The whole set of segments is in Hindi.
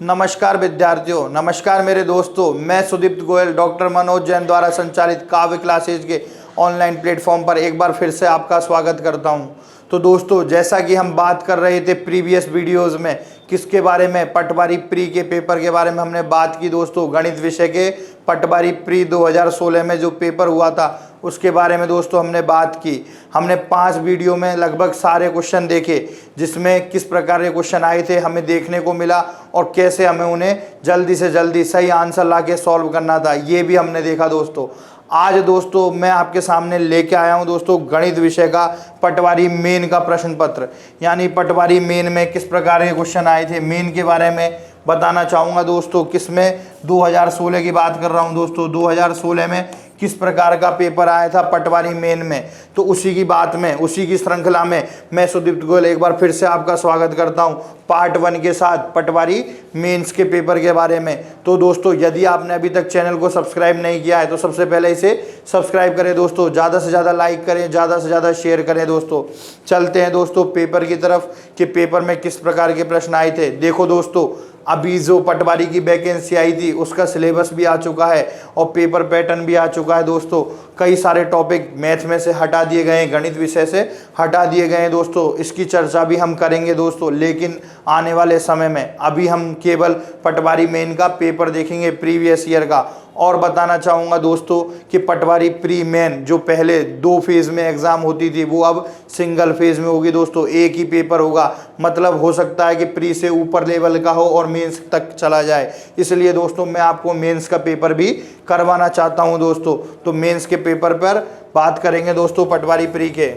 नमस्कार विद्यार्थियों, नमस्कार मेरे दोस्तों। मैं सुदीप्त गोयल डॉक्टर मनोज जैन द्वारा संचालित काव्य क्लासेज के ऑनलाइन प्लेटफॉर्म पर एक बार फिर से आपका स्वागत करता हूं। तो दोस्तों, जैसा कि हम बात कर रहे थे प्रीवियस वीडियोस में, किसके बारे में, पटवारी प्री के पेपर के बारे में हमने बात की दोस्तों। गणित विषय के पटवारी प्री 2016 में जो पेपर हुआ था उसके बारे में दोस्तों हमने बात की। हमने 5 वीडियो में लगभग सारे क्वेश्चन देखे, जिसमें किस प्रकार के क्वेश्चन आए थे हमें देखने को मिला और कैसे हमें उन्हें जल्दी से जल्दी सही आंसर लाके सॉल्व करना था, ये भी हमने देखा दोस्तों। आज दोस्तों मैं आपके सामने लेके आया हूं दोस्तों गणित विषय का पटवारी मेन का प्रश्न पत्र, यानी पटवारी मेन में किस प्रकार के क्वेश्चन आए थे, मेन के बारे में बताना चाहूँगा दोस्तों। किसमें 2016 की बात कर रहा हूँ दोस्तों। 2016 में किस प्रकार का पेपर आया था पटवारी मेन में, तो उसी की बात में, उसी की श्रृंखला में मैं सुदीप्त गोयल एक बार फिर से आपका स्वागत करता हूं पार्ट 1 के साथ पटवारी मेंस के पेपर के बारे में। तो दोस्तों, यदि आपने अभी तक चैनल को सब्सक्राइब नहीं किया है तो सबसे पहले इसे सब्सक्राइब करें दोस्तों, ज़्यादा से ज़्यादा लाइक करें, ज़्यादा से ज़्यादा शेयर करें दोस्तों। चलते हैं दोस्तों पेपर की तरफ कि पेपर में किस प्रकार के प्रश्न आए थे। देखो दोस्तों, अभी जो पटवारी की वैकेंसी आई थी उसका सिलेबस भी आ चुका है और पेपर पैटर्न भी आ चुका है दोस्तों। कई सारे टॉपिक मैथ में से हटा दिए गए हैं, गणित विषय से हटा दिए गए हैं दोस्तों। इसकी चर्चा भी हम करेंगे दोस्तों, लेकिन आने वाले समय में। अभी हम केवल पटवारी मेन का पेपर देखेंगे प्रीवियस ईयर का। और बताना चाहूँगा दोस्तों कि पटवारी प्री मेन जो पहले 2 फेज़ में एग्ज़ाम होती थी वो अब सिंगल फेज़ में होगी दोस्तों। एक ही पेपर होगा, मतलब हो सकता है कि प्री से ऊपर लेवल का हो और मेंस तक चला जाए। इसलिए दोस्तों मैं आपको मेंस का पेपर भी करवाना चाहता हूं दोस्तों। तो मेंस के पेपर पर बात करेंगे दोस्तों पटवारी प्री के।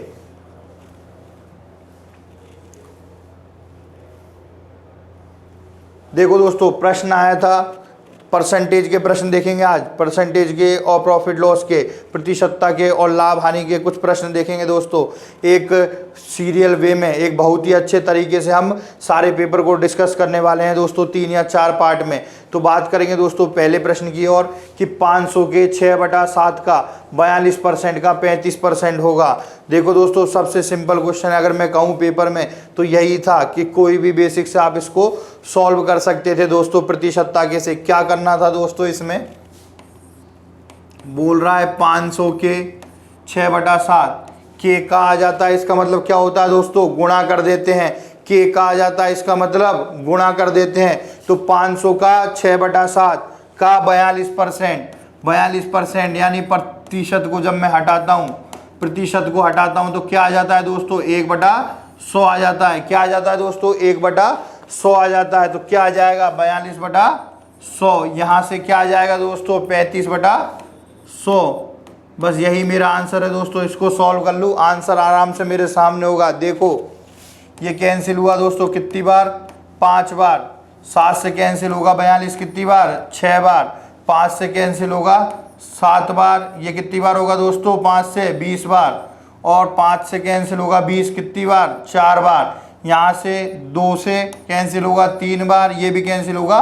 देखो दोस्तों, प्रश्न आया था परसेंटेज के प्रश्न देखेंगे आज, परसेंटेज के और प्रॉफिट लॉस के, प्रतिशतता के और लाभ हानि के कुछ प्रश्न देखेंगे दोस्तों। एक सीरियल वे में, एक बहुत ही अच्छे तरीके से हम सारे पेपर को डिस्कस करने वाले हैं दोस्तों 3 या 4 पार्ट में। तो बात करेंगे दोस्तों पहले प्रश्न की ओर कि 500 के 6/7 का 42% का 35% होगा। देखो दोस्तों, सबसे सिंपल क्वेश्चन अगर मैं कहूँ पेपर में तो यही था कि कोई भी बेसिक से आप इसको सॉल्व कर सकते थे दोस्तों प्रतिशतता के से। क्या करना था दोस्तों, इसमें बोल रहा है 500 के 6/7 के का आ जाता है, इसका मतलब क्या होता है दोस्तों, गुणा कर देते हैं। के का आ जाता है, इसका मतलब गुणा कर देते हैं। तो 500 का 6/7 का 42% यानी प्रतिशत को जब मैं हटाता हूँ, प्रतिशत को हटाता हूँ तो क्या आ जाता है दोस्तों, 1/100 आ जाता है। क्या आ जाता है दोस्तों, 1/100 आ जाता है। तो क्या आ जाएगा 42/100। यहाँ से क्या आ जाएगा दोस्तों, 35/100। बस यही मेरा आंसर है दोस्तों। इसको सॉल्व कर लूँ, आंसर आराम से मेरे सामने होगा। देखो ये कैंसिल हुआ दोस्तों कितनी बार, 5 बार। 7 से कैंसिल होगा 42 कितनी बार, 6 बार। 5 से कैंसिल होगा 7 बार, ये कितनी बार होगा दोस्तों, 5 से 20 बार। और 5 से कैंसिल होगा 20 कितनी बार, 4 बार। यहाँ से 2 से कैंसिल होगा 3 बार, ये भी कैंसिल होगा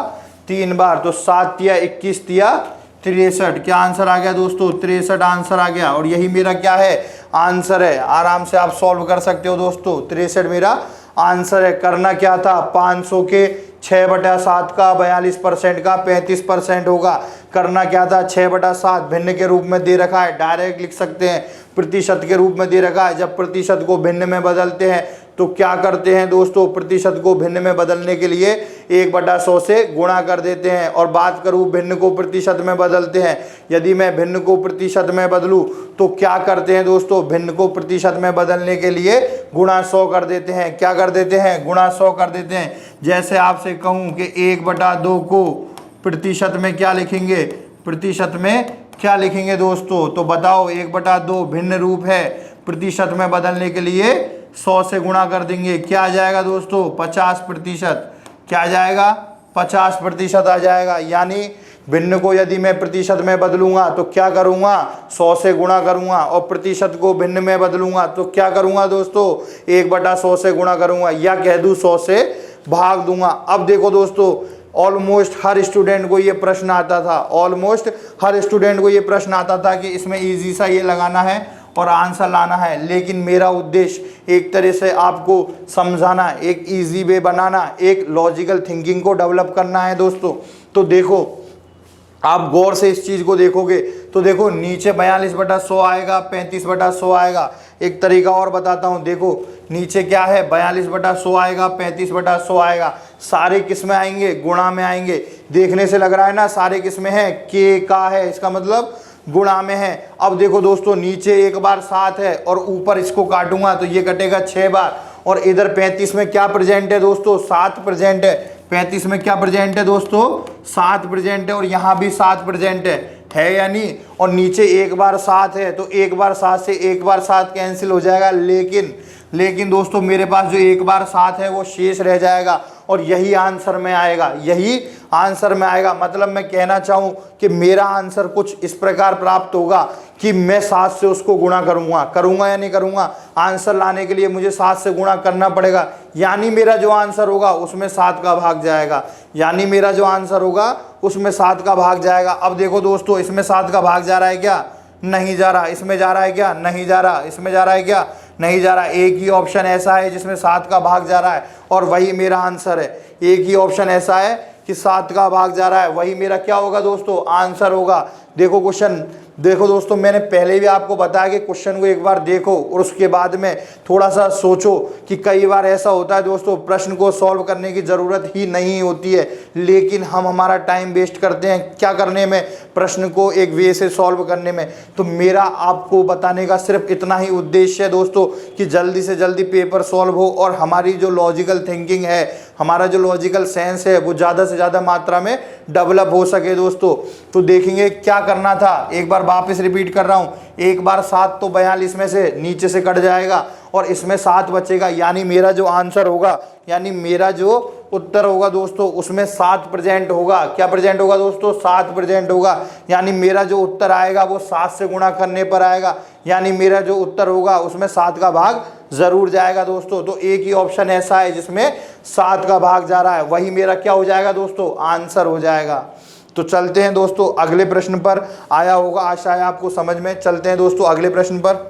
3 बार। तो 7 तिया 21 तिया 63। क्या आंसर आ गया दोस्तों, 63 आंसर आ गया। और यही मेरा क्या है, आंसर है। आराम से आप सॉल्व कर सकते हो दोस्तों, 63 मेरा आंसर है। करना क्या था, 500 के 6/7 का 42% का 35% होगा। करना क्या था, 6/7 भिन्न के रूप में दे रखा है, डायरेक्ट लिख सकते हैं। प्रतिशत के रूप में दे रखा है, जब प्रतिशत को भिन्न में बदलते हैं तो क्या करते हैं दोस्तों, प्रतिशत को भिन्न में बदलने के लिए 1/100 से गुणा कर देते हैं। और बात करूं भिन्न को प्रतिशत में बदलते हैं, यदि मैं भिन्न को प्रतिशत में बदलूं तो क्या करते हैं दोस्तों, भिन्न को प्रतिशत में बदलने के लिए गुणा 100 कर देते हैं। क्या कर देते हैं, गुणा 100 कर देते हैं। जैसे आपसे कहूँ कि 1/2 को प्रतिशत में क्या लिखेंगे, प्रतिशत में क्या लिखेंगे दोस्तों, तो बताओ 1/2 भिन्न रूप है, प्रतिशत में बदलने के लिए 100 से गुणा कर देंगे। क्या आ जाएगा दोस्तों, 50%। क्या आ जाएगा, 50% आ जाएगा। यानी भिन्न को यदि मैं प्रतिशत में बदलूंगा तो क्या करूंगा, 100 से गुणा करूंगा। और प्रतिशत को भिन्न में बदलूंगा तो क्या करूंगा दोस्तों, 1/100 से गुणा करूंगा, या कह दूं 100 से भाग दूंगा। अब देखो दोस्तों, ऑलमोस्ट हर स्टूडेंट को ये प्रश्न आता था, ऑलमोस्ट हर स्टूडेंट को ये प्रश्न आता था कि इसमें इजी सा ये लगाना है और आंसर लाना है, लेकिन मेरा उद्देश्य एक तरह से आपको समझाना, एक इजी वे बनाना, एक लॉजिकल थिंकिंग को डेवलप करना है दोस्तों। तो देखो, आप गौर से इस चीज़ को देखोगे तो देखो नीचे 42/100 आएगा, 35/100 आएगा। एक तरीका और बताता हूँ, देखो नीचे क्या है, 42/100 आएगा, 35/100 आएगा। सारे किस में आएंगे, गुणा में आएंगे। देखने से लग रहा है ना सारे किस में है, के का है, इसका मतलब गुणा में है। अब देखो दोस्तों, नीचे एक बार 7 है और ऊपर इसको काटूंगा तो ये कटेगा 6 बार, और इधर 35 में क्या प्रेजेंट है दोस्तों, 7 प्रेजेंट है। 35 में क्या प्रेजेंट है दोस्तों, 7 प्रेजेंट है, और यहाँ भी 7 प्रेजेंट है या नहीं। और नीचे एक बार 7 है तो एक बार 7 से एक बार 7 कैंसिल हो जाएगा, लेकिन दोस्तों मेरे पास जो एक बार 7 है वो शेष रह जाएगा, और यही आंसर में आएगा, यही आंसर में आएगा। मतलब मैं कहना चाहूँ कि मेरा आंसर कुछ इस प्रकार प्राप्त होगा कि मैं 7 से उसको गुणा करूँगा या नहीं करूँगा। आंसर लाने के लिए मुझे 7 से गुणा करना पड़ेगा, यानी मेरा जो आंसर होगा उसमें 7 का भाग जाएगा, यानी मेरा जो आंसर होगा उसमें 7 का भाग जाएगा। अब देखो दोस्तों, इसमें 7 का भाग जा रहा है क्या, नहीं जा रहा। इसमें जा रहा है क्या, नहीं जा रहा। इसमें जा रहा है क्या, नहीं जा रहा। एक ही ऑप्शन ऐसा है जिसमें 7 का भाग जा रहा है और वही मेरा आंसर है। एक ही ऑप्शन ऐसा है कि 7 का भाग जा रहा है, वही मेरा क्या होगा दोस्तों, आंसर होगा। देखो क्वेश्चन, देखो दोस्तों, मैंने पहले भी आपको बताया कि क्वेश्चन को एक बार देखो और उसके बाद में थोड़ा सा सोचो, कि कई बार ऐसा होता है दोस्तों प्रश्न को सॉल्व करने की ज़रूरत ही नहीं होती है, लेकिन हम हमारा टाइम वेस्ट करते हैं क्या करने में, प्रश्न को एक वे से सॉल्व करने में। तो मेरा आपको बताने का सिर्फ इतना ही उद्देश्य है दोस्तों कि जल्दी से जल्दी पेपर सॉल्व हो और हमारी जो लॉजिकल थिंकिंग है, हमारा जो लॉजिकल सेंस है वो ज़्यादा से ज़्यादा मात्रा में डेवलप हो सके दोस्तों। तो देखेंगे क्या करना था, एक बार वापस रिपीट कर रहा हूँ। एक बार 7 तो 42 में से नीचे से कट जाएगा और इसमें 7 बचेगा, यानी मेरा जो आंसर होगा, यानी मेरा जो उत्तर होगा दोस्तों उसमें 7 प्रेजेंट होगा। क्या प्रेजेंट होगा दोस्तों, 7 प्रेजेंट होगा, यानी मेरा जो उत्तर आएगा वो 7 से गुणा करने पर आएगा, यानी मेरा जो उत्तर होगा उसमें 7 का भाग जरूर जाएगा दोस्तों। तो एक ही ऑप्शन ऐसा है जिसमें 7 का भाग जा रहा है, वही मेरा क्या हो जाएगा दोस्तों, आंसर हो जाएगा। तो चलते हैं दोस्तों अगले प्रश्न पर। आया होगा, आशा है आपको समझ में। चलते हैं दोस्तों अगले प्रश्न पर।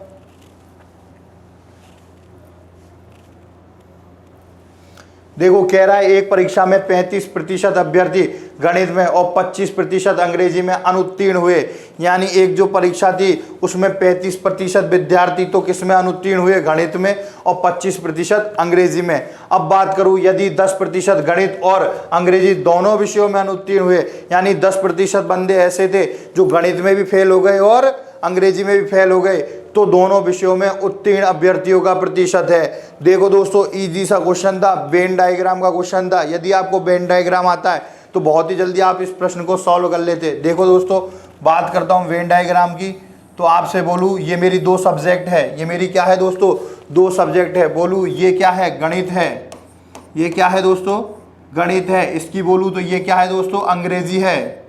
देखो कह रहा है एक परीक्षा में 35% अभ्यर्थी गणित में और 25% अंग्रेजी में अनुत्तीर्ण हुए, यानी एक जो परीक्षा थी उसमें 35% विद्यार्थी तो किस में अनुत्तीर्ण हुए, गणित में, और 25% अंग्रेजी में। अब बात करूं यदि 10% गणित और अंग्रेजी दोनों विषयों में अनुत्तीर्ण हुए, यानी 10% बंदे ऐसे थे जो गणित में भी फेल हो गए और अंग्रेजी में भी फेल हो गए, तो दोनों विषयों में उत्तीर्ण अभ्यर्थियों का प्रतिशत है। देखो दोस्तों इजी सा क्वेश्चन था, वेन डायग्राम का क्वेश्चन था। यदि आपको वेन डायग्राम आता है तो बहुत ही जल्दी आप इस प्रश्न को सॉल्व कर लेते। देखो दोस्तों, बात करता हूँ वेन डायग्राम की, तो आपसे बोलूँ ये मेरी 2 सब्जेक्ट है, ये मेरी क्या है दोस्तों, 2 सब्जेक्ट है। बोलूँ ये क्या है, गणित है। ये क्या है दोस्तों, गणित है। इसकी बोलूँ तो ये क्या है दोस्तों, अंग्रेजी है।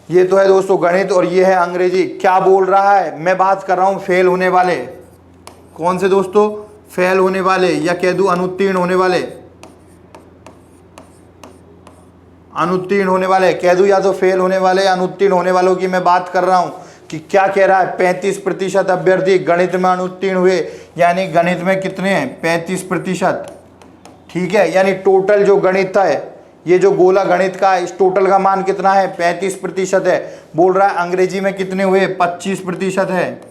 ये तो है दोस्तों गणित और ये है अंग्रेजी। क्या बोल रहा है, मैं बात कर रहा हूँ फेल होने वाले। कौन से दोस्तों, फेल होने वाले, या कह दूं अनुत्तीर्ण होने वाले, अनुत्तीर्ण होने वाले कह दूं, या तो फेल होने वाले या अनुत्तीर्ण होने वालों की मैं बात कर रहा हूं। कि क्या कह रहा है, 35% अभ्यर्थी गणित में अनुत्तीर्ण हुए, यानी गणित में कितने हैं, 35%। ठीक है, यानी टोटल जो गणित है, ये जो गोला गणित का है, इस टोटल का मान कितना है, 35% है। बोल रहा है अंग्रेजी में कितने हुए, 25% है,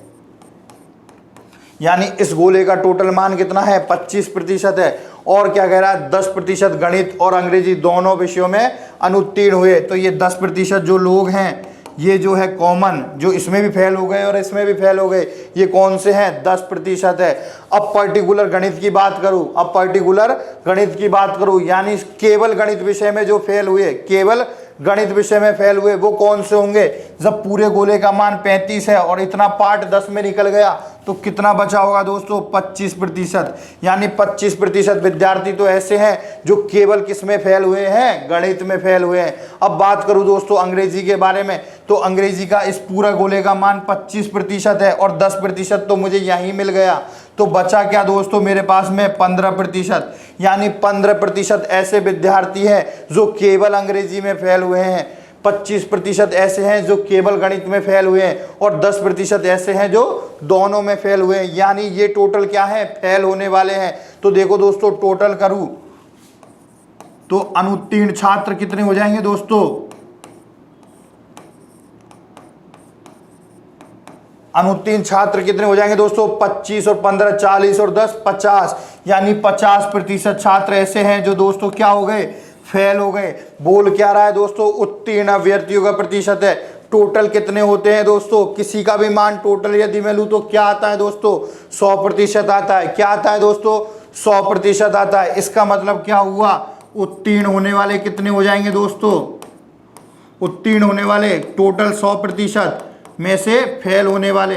यानी इस गोले का टोटल मान कितना है, 25% है। और क्या कह रहा है, 10% गणित और अंग्रेजी दोनों विषयों में अनुत्तीर्ण हुए। तो ये 10% जो लोग हैं, ये जो है कॉमन, जो इसमें भी फेल हो गए और इसमें भी फेल हो गए, ये कौन से हैं, 10% है। अब पर्टिकुलर गणित की बात करूं, अब पर्टिकुलर गणित की बात करूं, यानी केवल गणित विषय में जो फेल हुए, केवल गणित विषय में फेल हुए वो कौन से होंगे। जब पूरे गोले का मान 35 है और इतना पार्ट 10 में निकल गया तो कितना बचा होगा दोस्तों, 25%। यानी 25% विद्यार्थी तो ऐसे हैं जो केवल किस में फेल हुए हैं, गणित में फेल हुए हैं। अब बात करूं दोस्तों अंग्रेजी के बारे में, तो अंग्रेजी का इस पूरा गोले का मान 25% है और 10% तो मुझे यहीं मिल गया। तो बचा क्या दोस्तों मेरे पास में, 15%। यानी 15% ऐसे विद्यार्थी हैं जो केवल अंग्रेजी में फेल हुए हैं। 25% ऐसे हैं जो केवल गणित में फेल हुए हैं और 10% ऐसे हैं जो दोनों में फेल हुए हैं, यानी ये टोटल क्या है, फेल होने वाले हैं। तो देखो दोस्तों टोटल करूं तो अनुत्तीर्ण छात्र कितने हो जाएंगे दोस्तों, अनुत्तीर्ण छात्र कितने हो जाएंगे दोस्तों, 25 और 15 40 और 10 50, यानी 50% छात्र ऐसे हैं जो दोस्तों क्या हो गए, फेल हो गए। बोल क्या रहा है दोस्तों, उत्तीर्ण अभ्यर्थियों का प्रतिशत है। टोटल कितने होते हैं दोस्तों, किसी का भी मान टोटल यदि मैं लूं तो क्या आता है दोस्तों, 100% आता है। क्या आता है दोस्तों, 100% आता है। इसका मतलब क्या हुआ, उत्तीर्ण होने वाले कितने हो जाएंगे दोस्तों, उत्तीर्ण होने वाले टोटल 100% में से फेल होने वाले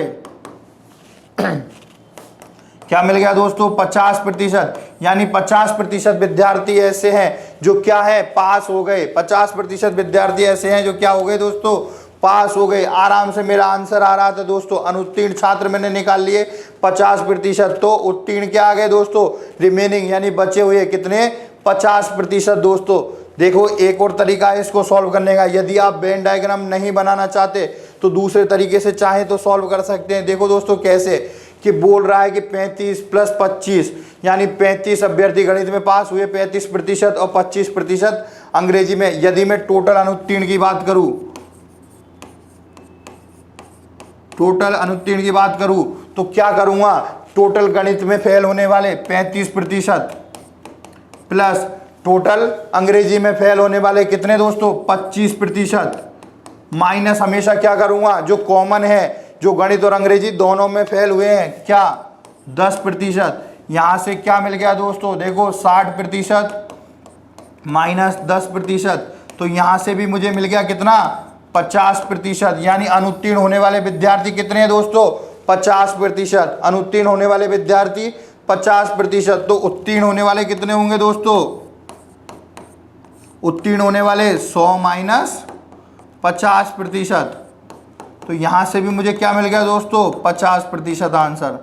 क्या मिल गया दोस्तों, 50%, यानी 50% विद्यार्थी ऐसे हैं जो क्या है, पास हो गए। 50% विद्यार्थी ऐसे हैं जो क्या हो गए दोस्तों, पास हो गए। आराम से मेरा आंसर आ रहा था दोस्तों, अनुत्तीर्ण छात्र मैंने निकाल लिए 50%, तो उत्तीर्ण क्या आ गए दोस्तों, रिमेनिंग, यानी बचे हुए कितने, 50%। दोस्तों देखो एक और तरीका है इसको सॉल्व करने का, यदि आप वेन डायग्राम नहीं बनाना चाहते तो दूसरे तरीके से चाहे तो सॉल्व कर सकते हैं। देखो दोस्तों कैसे, कि बोल रहा है कि 35 + 25, यानी 35 अभ्यर्थी गणित में पास हुए, 35% और 25% अंग्रेजी में। यदि मैं टोटल अनुत्तीर्ण की बात करूं, टोटल अनुत्तीर्ण की बात करूं तो क्या करूंगा, टोटल गणित में फेल होने वाले 35% प्लस टोटल अंग्रेजी में फेल होने वाले कितने दोस्तों, 25%, माइनस हमेशा क्या करूंगा, जो कॉमन है, जो गणित और अंग्रेजी दोनों में फेल हुए हैं, क्या 10%। यहां से क्या मिल गया दोस्तों, देखो 60% माइनस 10%, तो यहां से भी मुझे मिल गया कितना, 50%, यानी अनुत्तीर्ण होने वाले विद्यार्थी कितने हैं दोस्तों, 50%। अनुत्तीर्ण होने वाले विद्यार्थी 50%, तो उत्तीर्ण होने वाले कितने होंगे दोस्तों, उत्तीर्ण होने वाले 100 माइनस 50%, तो यहां से भी मुझे क्या मिल गया दोस्तों, 50% आंसर।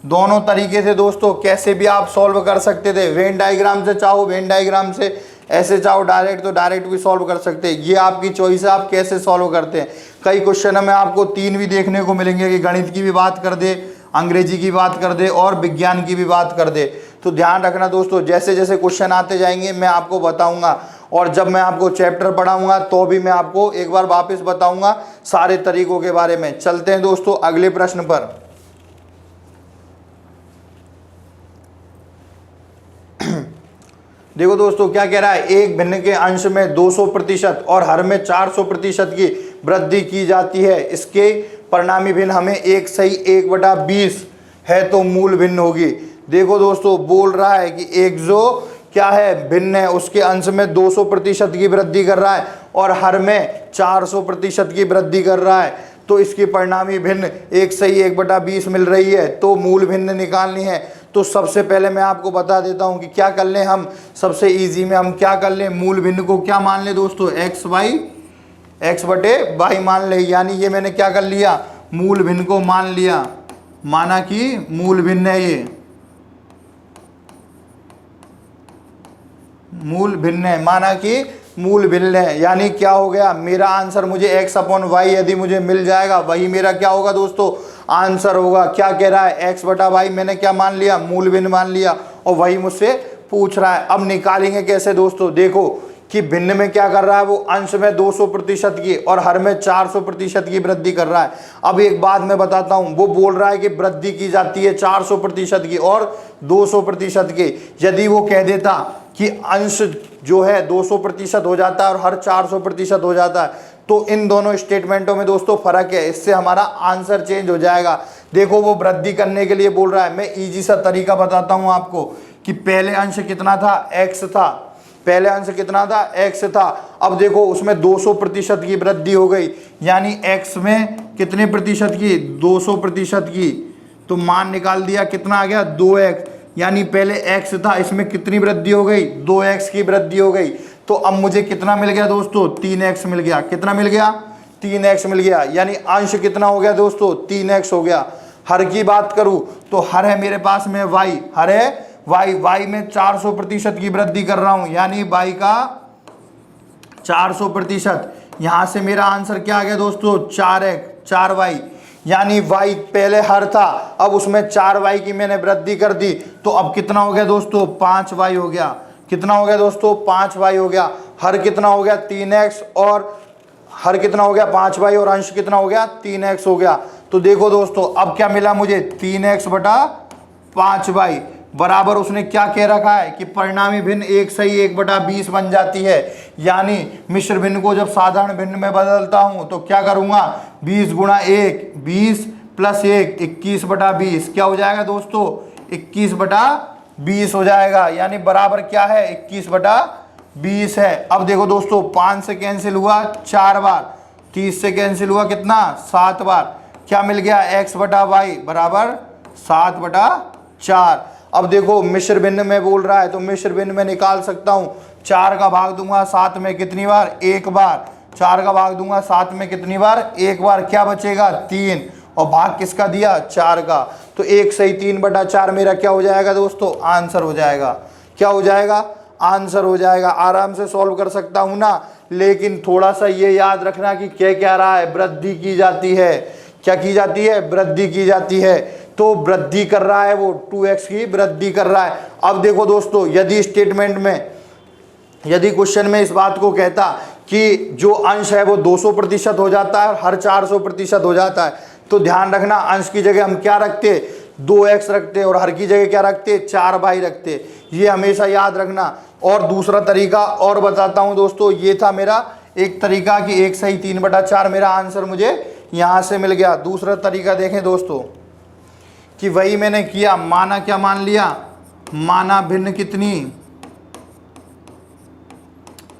दोनों तरीके से दोस्तों कैसे भी आप सॉल्व कर सकते थे, वेन डायग्राम से चाहो वेन डायग्राम से, ऐसे चाहो डायरेक्ट तो डायरेक्ट भी सॉल्व कर सकते हैं। ये आपकी चॉइस है, आप कैसे सॉल्व करते हैं। कई क्वेश्चन में आपको 3 भी देखने को मिलेंगे कि गणित की भी बात कर दे, अंग्रेजी की बात कर दे और विज्ञान की भी बात कर दे। तो ध्यान रखना दोस्तों, जैसे जैसे क्वेश्चन आते जाएंगे मैं आपको बताऊंगा, और जब मैं आपको चैप्टर पढ़ाऊंगा तो भी मैं आपको एक बार वापस बताऊंगा सारे तरीकों के बारे में। चलते हैं दोस्तों अगले प्रश्न पर। देखो दोस्तों क्या कह रहा है, एक भिन्न के अंश में 200% और हर में 400% की वृद्धि की जाती है, इसके परिणामी भिन्न हमें 1 सही 1/20 है तो मूल भिन्न होगी। देखो दोस्तों बोल रहा है कि एक जो क्या है भिन्न है, उसके अंश में 200% की वृद्धि कर रहा है और हर में 400% की वृद्धि कर रहा है, तो इसकी परिणामी भिन्न 1 सही 1/20 मिल रही है, तो मूल भिन्न निकालनी है। तो सबसे पहले मैं आपको बता देता हूं कि क्या कर लें हम, सबसे इजी में हम क्या कर लें, मूल भिन्न को क्या मान ले दोस्तों, x/y मान ले, यानी ये मैंने क्या कर लिया, मूल भिन्न को मान लिया, माना कि मूल भिन्न है, ये मूल भिन्न है, माना कि मूल भिन्न है, यानी क्या हो गया, मेरा आंसर मुझे x/y यदि मुझे मिल जाएगा वही मेरा क्या होगा दोस्तों, आंसर होगा। क्या कह रहा है, x/y मैंने क्या मान लिया, मूल भिन्न मान लिया, और वही मुझसे पूछ रहा है। अब निकालेंगे कैसे दोस्तों, देखो कि भिन्न में क्या कर रहा है, वो अंश में 200% की और हर में 400% की वृद्धि कर रहा है। अब एक बात मैं बताता हूं, वो बोल रहा है कि वृद्धि की जाती है 400% की और 200% की। यदि वो कह देता कि अंश जो है 200% हो जाता है और हर 400% हो जाता है, तो इन दोनों स्टेटमेंटों में दोस्तों फर्क है, इससे हमारा आंसर चेंज हो जाएगा। देखो वो वृद्धि करने के लिए बोल रहा है, मैं इजी सा तरीका बताता हूं आपको कि पहले अंश कितना था, x था, पहले अंश कितना था, x था। अब देखो उसमें 200% की वृद्धि हो गई, यानी x में कितने प्रतिशत की, 200% की, तो मान निकाल दिया, कितना आ गया 2x, यानी पहले x था, इसमें कितनी वृद्धि हो गई, 2x की वृद्धि हो गई। तो अब मुझे कितना मिल गया दोस्तों, 3x मिल गया। कितना मिल गया, 3x मिल गया, यानी अंश कितना हो गया दोस्तों, 3x हो गया। हर की बात करूं तो हर है मेरे पास में y, हर है y में 400% की वृद्धि कर रहा हूं, यानी y का 400%, यहाँ से मेरा आंसर क्या आ गया दोस्तों, 4y, यानी y पहले हर था, अब उसमें 4y की मैंने वृद्धि कर दी, तो अब कितना हो गया दोस्तों, 5y हो गया। कितना हो गया दोस्तों, 5y हो गया। हर कितना हो गया, 3x, और हर कितना हो गया, 5y, और अंश कितना हो गया, 3x हो गया। तो देखो दोस्तों अब क्या मिला मुझे, 3x बटा 5y बराबर, उसने क्या कह रखा है कि परिणामी भिन्न 1 सही 1/20 बन जाती है। यानी मिश्र भिन्न को जब साधारण भिन्न में बदलता हूं तो क्या करूंगा, 20 गुणा 1, 20 प्लस 1, 21/20 क्या हो जाएगा दोस्तों, 21/20 हो जाएगा। यानी बराबर क्या है, 21/20 है। अब देखो दोस्तों 5 से कैंसिल हुआ 4 बार, 30 से कैंसिल हुआ कितना, 7 बार, क्या मिल गया, x/y बराबर 7/4। अब देखो मिश्र भिन्न में बोल रहा है तो मिश्र भिन्न में निकाल सकता हूं, 4 का भाग दूंगा 7 में कितनी बार, 1 बार, 4 का भाग दूंगा 7 में कितनी बार, 1 बार, क्या बचेगा, 3, और भाग किसका दिया, 4 का, तो 1 सही 3/4 मेरा क्या हो जाएगा दोस्तों, आंसर हो जाएगा। क्या हो जाएगा, आंसर हो जाएगा। आराम से सॉल्व कर सकता हूं ना, लेकिन थोड़ा सा ये याद रखना कि क्या रहा है, वृद्धि की जाती है। क्या की जाती है, वृद्धि की जाती है। तो वृद्धि कर रहा है वो, 2x की वृद्धि कर रहा है। अब देखो दोस्तों यदि स्टेटमेंट में, यदि क्वेश्चन में इस बात को कहता कि जो अंश है वो 200% हो जाता है और हर 400% हो जाता है, तो ध्यान रखना अंश की जगह हम क्या रखते, 2x रखते, और हर की जगह क्या रखते, 4y रखते। ये हमेशा याद रखना। और दूसरा तरीका और बताता हूं दोस्तों, ये था मेरा एक तरीका कि 1 सही 3/4 मेरा आंसर मुझे यहां से मिल गया। दूसरा तरीका देखें दोस्तों कि वही मैंने किया, माना क्या मान लिया, माना भिन्न कितनी,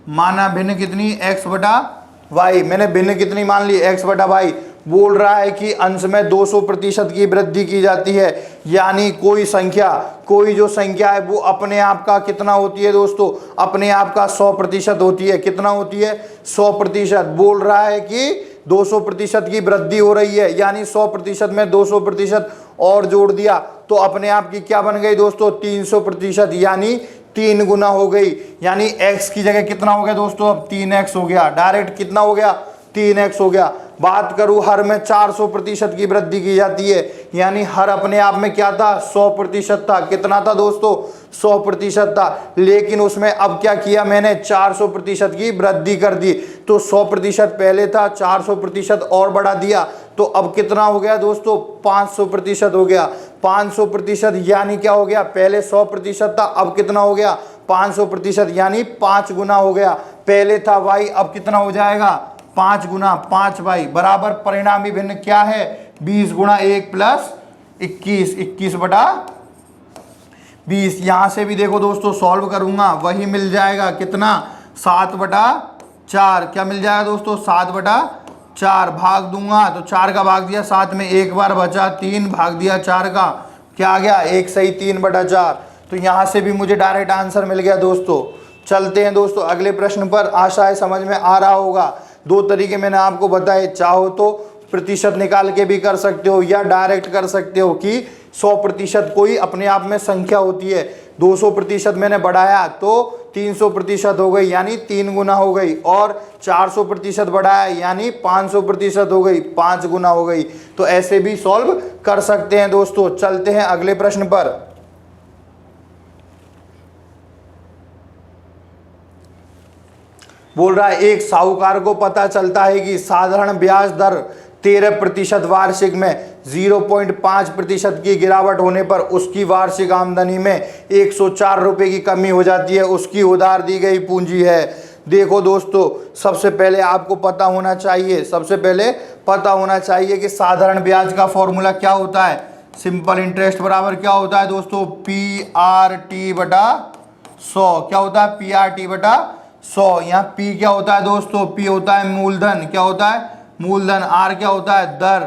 माना भिन्न कितनी, x/y, मैंने भिन्न कितनी मान ली, x/y। बोल रहा है कि अंश में 200% की वृद्धि की जाती है, यानी कोई संख्या, कोई जो संख्या है वो अपने आप का कितना होती है दोस्तों, अपने आप का 100% होती है। कितना होती है, 100%। बोल रहा है कि 200% की वृद्धि हो रही है, यानी 100% में 200% और जोड़ दिया तो अपने आप की क्या बन गई दोस्तों, 300%, यानी 3 गुना हो गई। यानी x की जगह कितना हो गया दोस्तों, अब 3x हो गया। डायरेक्ट कितना हो गया, 3x हो गया। बात करूं हर में 400% की वृद्धि की जाती है, यानी हर अपने आप में क्या था, 100% था। कितना था दोस्तों, 100% था। लेकिन उसमें अब क्या किया मैंने, 400% की वृद्धि कर दी। तो 100% पहले था, 400% और बढ़ा दिया, तो अब कितना हो गया दोस्तों, 500% हो गया। 500% यानी क्या हो गया, पहले 100% था, अब कितना हो गया, 500%, यानी 5 गुना हो गया। पहले था y, अब कितना हो जाएगा, 5 गुना 5y बराबर परिणामी भिन्न क्या है, 20 गुणा 1 प्लस 21, 21/20। यहां से भी देखो दोस्तों सॉल्व करूंगा, वही मिल जाएगा कितना, 7/4। क्या मिल जाएगा दोस्तों, 7/4। भाग दूंगा तो 4 का भाग दिया 7 में, 1 बार बचा, 3 भाग दिया 4 का, क्या आ गया, 1 सही 3/4। तो यहां से भी मुझे डायरेक्ट आंसर मिल गया दोस्तों। चलते हैं दोस्तों अगले प्रश्न पर। आशा है समझ में आ रहा होगा। 2 तरीके मैंने आपको बताए, चाहो तो प्रतिशत निकाल के भी कर सकते हो या डायरेक्ट कर सकते हो कि 100% कोई अपने आप में संख्या होती है। 200% मैंने बढ़ाया तो 300% हो गई, यानी 3 गुना हो गई, और 400% बढ़ाया यानी 500% हो गई, 5 गुना हो गई। तो ऐसे भी सॉल्व कर सकते हैं दोस्तों। चलते हैं अगले प्रश्न पर। बोल रहा है एक साहूकार को पता चलता है कि साधारण ब्याज दर 13% वार्षिक में 0.5% की गिरावट होने पर उसकी वार्षिक आमदनी में 104 रुपये की कमी हो जाती है। उसकी उधार दी गई पूंजी है। देखो दोस्तों सबसे पहले आपको पता होना चाहिए, सबसे पहले पता होना चाहिए कि साधारण ब्याज का फॉर्मूला क्या होता है। सिंपल इंटरेस्ट बराबर क्या होता है दोस्तों, PRT/100। क्या होता है, PRT/100। यहाँ P क्या होता है दोस्तों, P होता है मूलधन। क्या होता है, मूलधन। R क्या होता है, दर।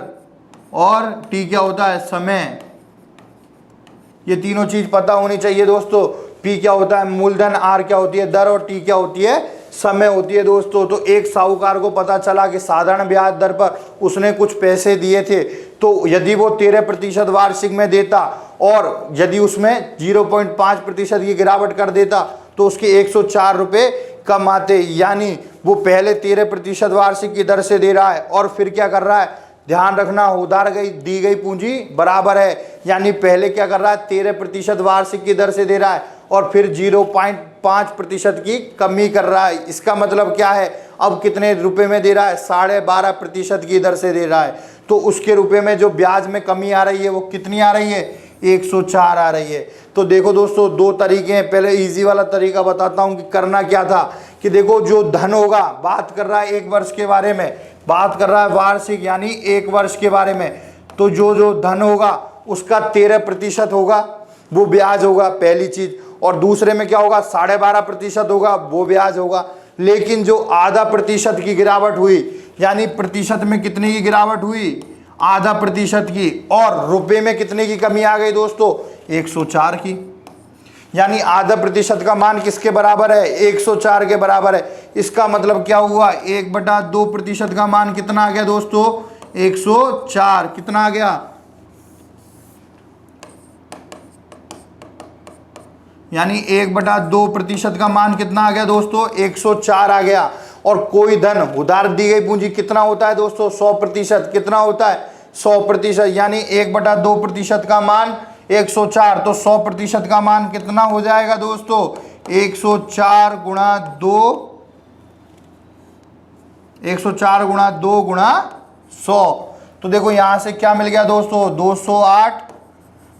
और T क्या होता है, समय। ये तीनों चीज पता होनी चाहिए दोस्तों। P क्या होता है, मूलधन। R क्या होती है, दर। और T क्या होती है, समय होती है दोस्तों। तो एक साहूकार को पता चला कि साधारण ब्याज दर पर उसने कुछ पैसे दिए थे, तो यदि वो 13% वार्षिक में देता और यदि उसमें 0.5% की गिरावट कर देता तो उसके 104 रुपये कम आते। यानी वो पहले 13% वार्षिक की दर से दे रहा है और फिर क्या कर रहा है, ध्यान रखना, उधार दी गई पूंजी बराबर है, यानी पहले क्या कर रहा है 13% वार्षिक की दर से दे रहा है और फिर 0.5% की कमी कर रहा है। इसका मतलब क्या है, अब कितने रुपए में दे रहा है, 12.5% की दर से दे रहा है। तो उसके रुपए में जो ब्याज में कमी आ रही है वो कितनी आ रही है, 104 आ रही है। तो देखो दोस्तों, दो तरीके हैं। पहले इजी वाला तरीका बताता हूं कि करना क्या था, कि देखो जो धन होगा, बात कर रहा है 1 वर्ष के बारे में, बात कर रहा है वार्षिक यानी 1 वर्ष के बारे में। तो जो धन होगा उसका 13% होगा, वो ब्याज होगा पहली चीज, और दूसरे में क्या होगा 12.5% होगा, वो ब्याज होगा। लेकिन जो आधा प्रतिशत की गिरावट हुई, यानी प्रतिशत में कितने की गिरावट हुई, आधा प्रतिशत की, और रुपए में कितने की कमी आ गई दोस्तों, 104 की। यानी आधा प्रतिशत का मान किसके बराबर है, 104 के बराबर है। इसका मतलब क्या हुआ, 1/2% का मान कितना आ गया दोस्तों, 104। कितना आ गया, यानी 1/2% का मान कितना आ गया दोस्तों, 104 आ गया। और कोई धन उधार दी गई पूंजी कितना होता है दोस्तों, 100%। कितना होता है, 100%, यानी 1/2% का मान 104, तो 100% का मान कितना हो जाएगा दोस्तों, 104 गुणा 2 गुणा 100। तो देखो यहां से क्या मिल गया दोस्तों, 208,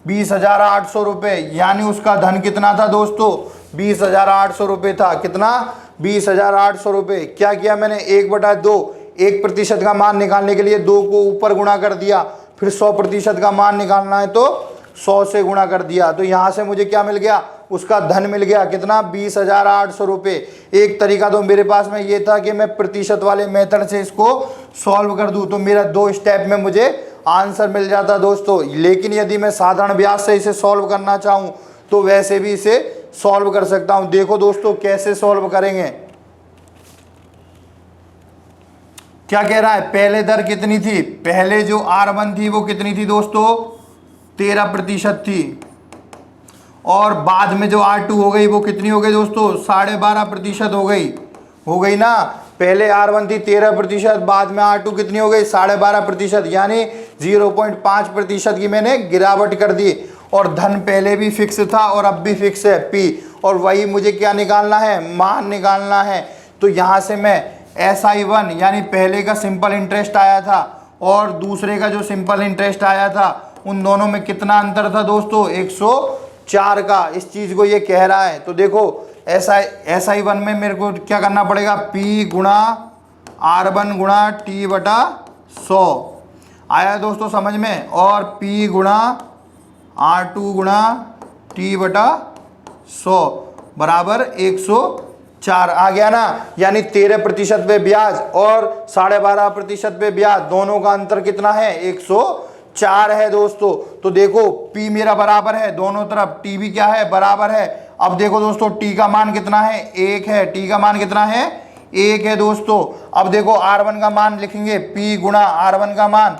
20,800 रुपए, यानी उसका धन कितना था दोस्तों, 20,800 रुपए था। कितना, 20,800 रुपए। क्या किया मैंने, 1/2, 1% का मान निकालने के लिए 2 को ऊपर गुणा कर दिया, फिर 100% का मान निकालना है तो 100 से गुणा कर दिया। तो यहां से मुझे क्या मिल गया, उसका धन मिल गया, कितना, 20,800 रुपए। एक तरीका तो मेरे पास में ये था कि मैं प्रतिशत वाले मेथड से इसको सॉल्व कर दूं, तो मेरा 2 स्टेप में मुझे आंसर मिल जाता दोस्तों। लेकिन यदि मैं साधारण ब्याज से इसे सॉल्व करना चाहूं तो वैसे भी इसे सॉल्व कर सकता हूं। देखो दोस्तों कैसे सॉल्व करेंगे, क्या कह रहा है, पहले दर कितनी थी, पहले जो R1 थी वो कितनी थी दोस्तों, 13% थी, और बाद में जो R2 हो गई वो कितनी हो गई दोस्तों, 12.5% हो गई ना। पहले R1 थी 13%, बाद में R2 कितनी हो गई, 12.5%, यानी 0.5% की मैंने गिरावट कर दी। और धन पहले भी फिक्स था और अब भी फिक्स है P, और वही मुझे क्या निकालना है, मान निकालना है। तो यहाँ से मैं SI1 यानी पहले का सिंपल इंटरेस्ट आया था और दूसरे का जो सिंपल इंटरेस्ट आया था, उन दोनों में कितना अंतर था दोस्तों, 104 का। इस चीज़ को ये कह रहा है। तो देखो SI1 में मेरे को क्या करना पड़ेगा, P गुणा R1 गुणा T/100 आया दोस्तों समझ में, और P गुणा R2 गुणा T/100 बराबर 104 आ गया ना। यानी 13% पे ब्याज और 12.5% पे ब्याज, दोनों का अंतर कितना है, 104 है दोस्तों। तो देखो P मेरा बराबर है दोनों तरफ, T भी क्या है, बराबर है। अब देखो दोस्तों T का मान कितना है, 1 है। T का मान कितना है, 1 है दोस्तों। अब देखो R1 का मान लिखेंगे, P गुणा R1 का मान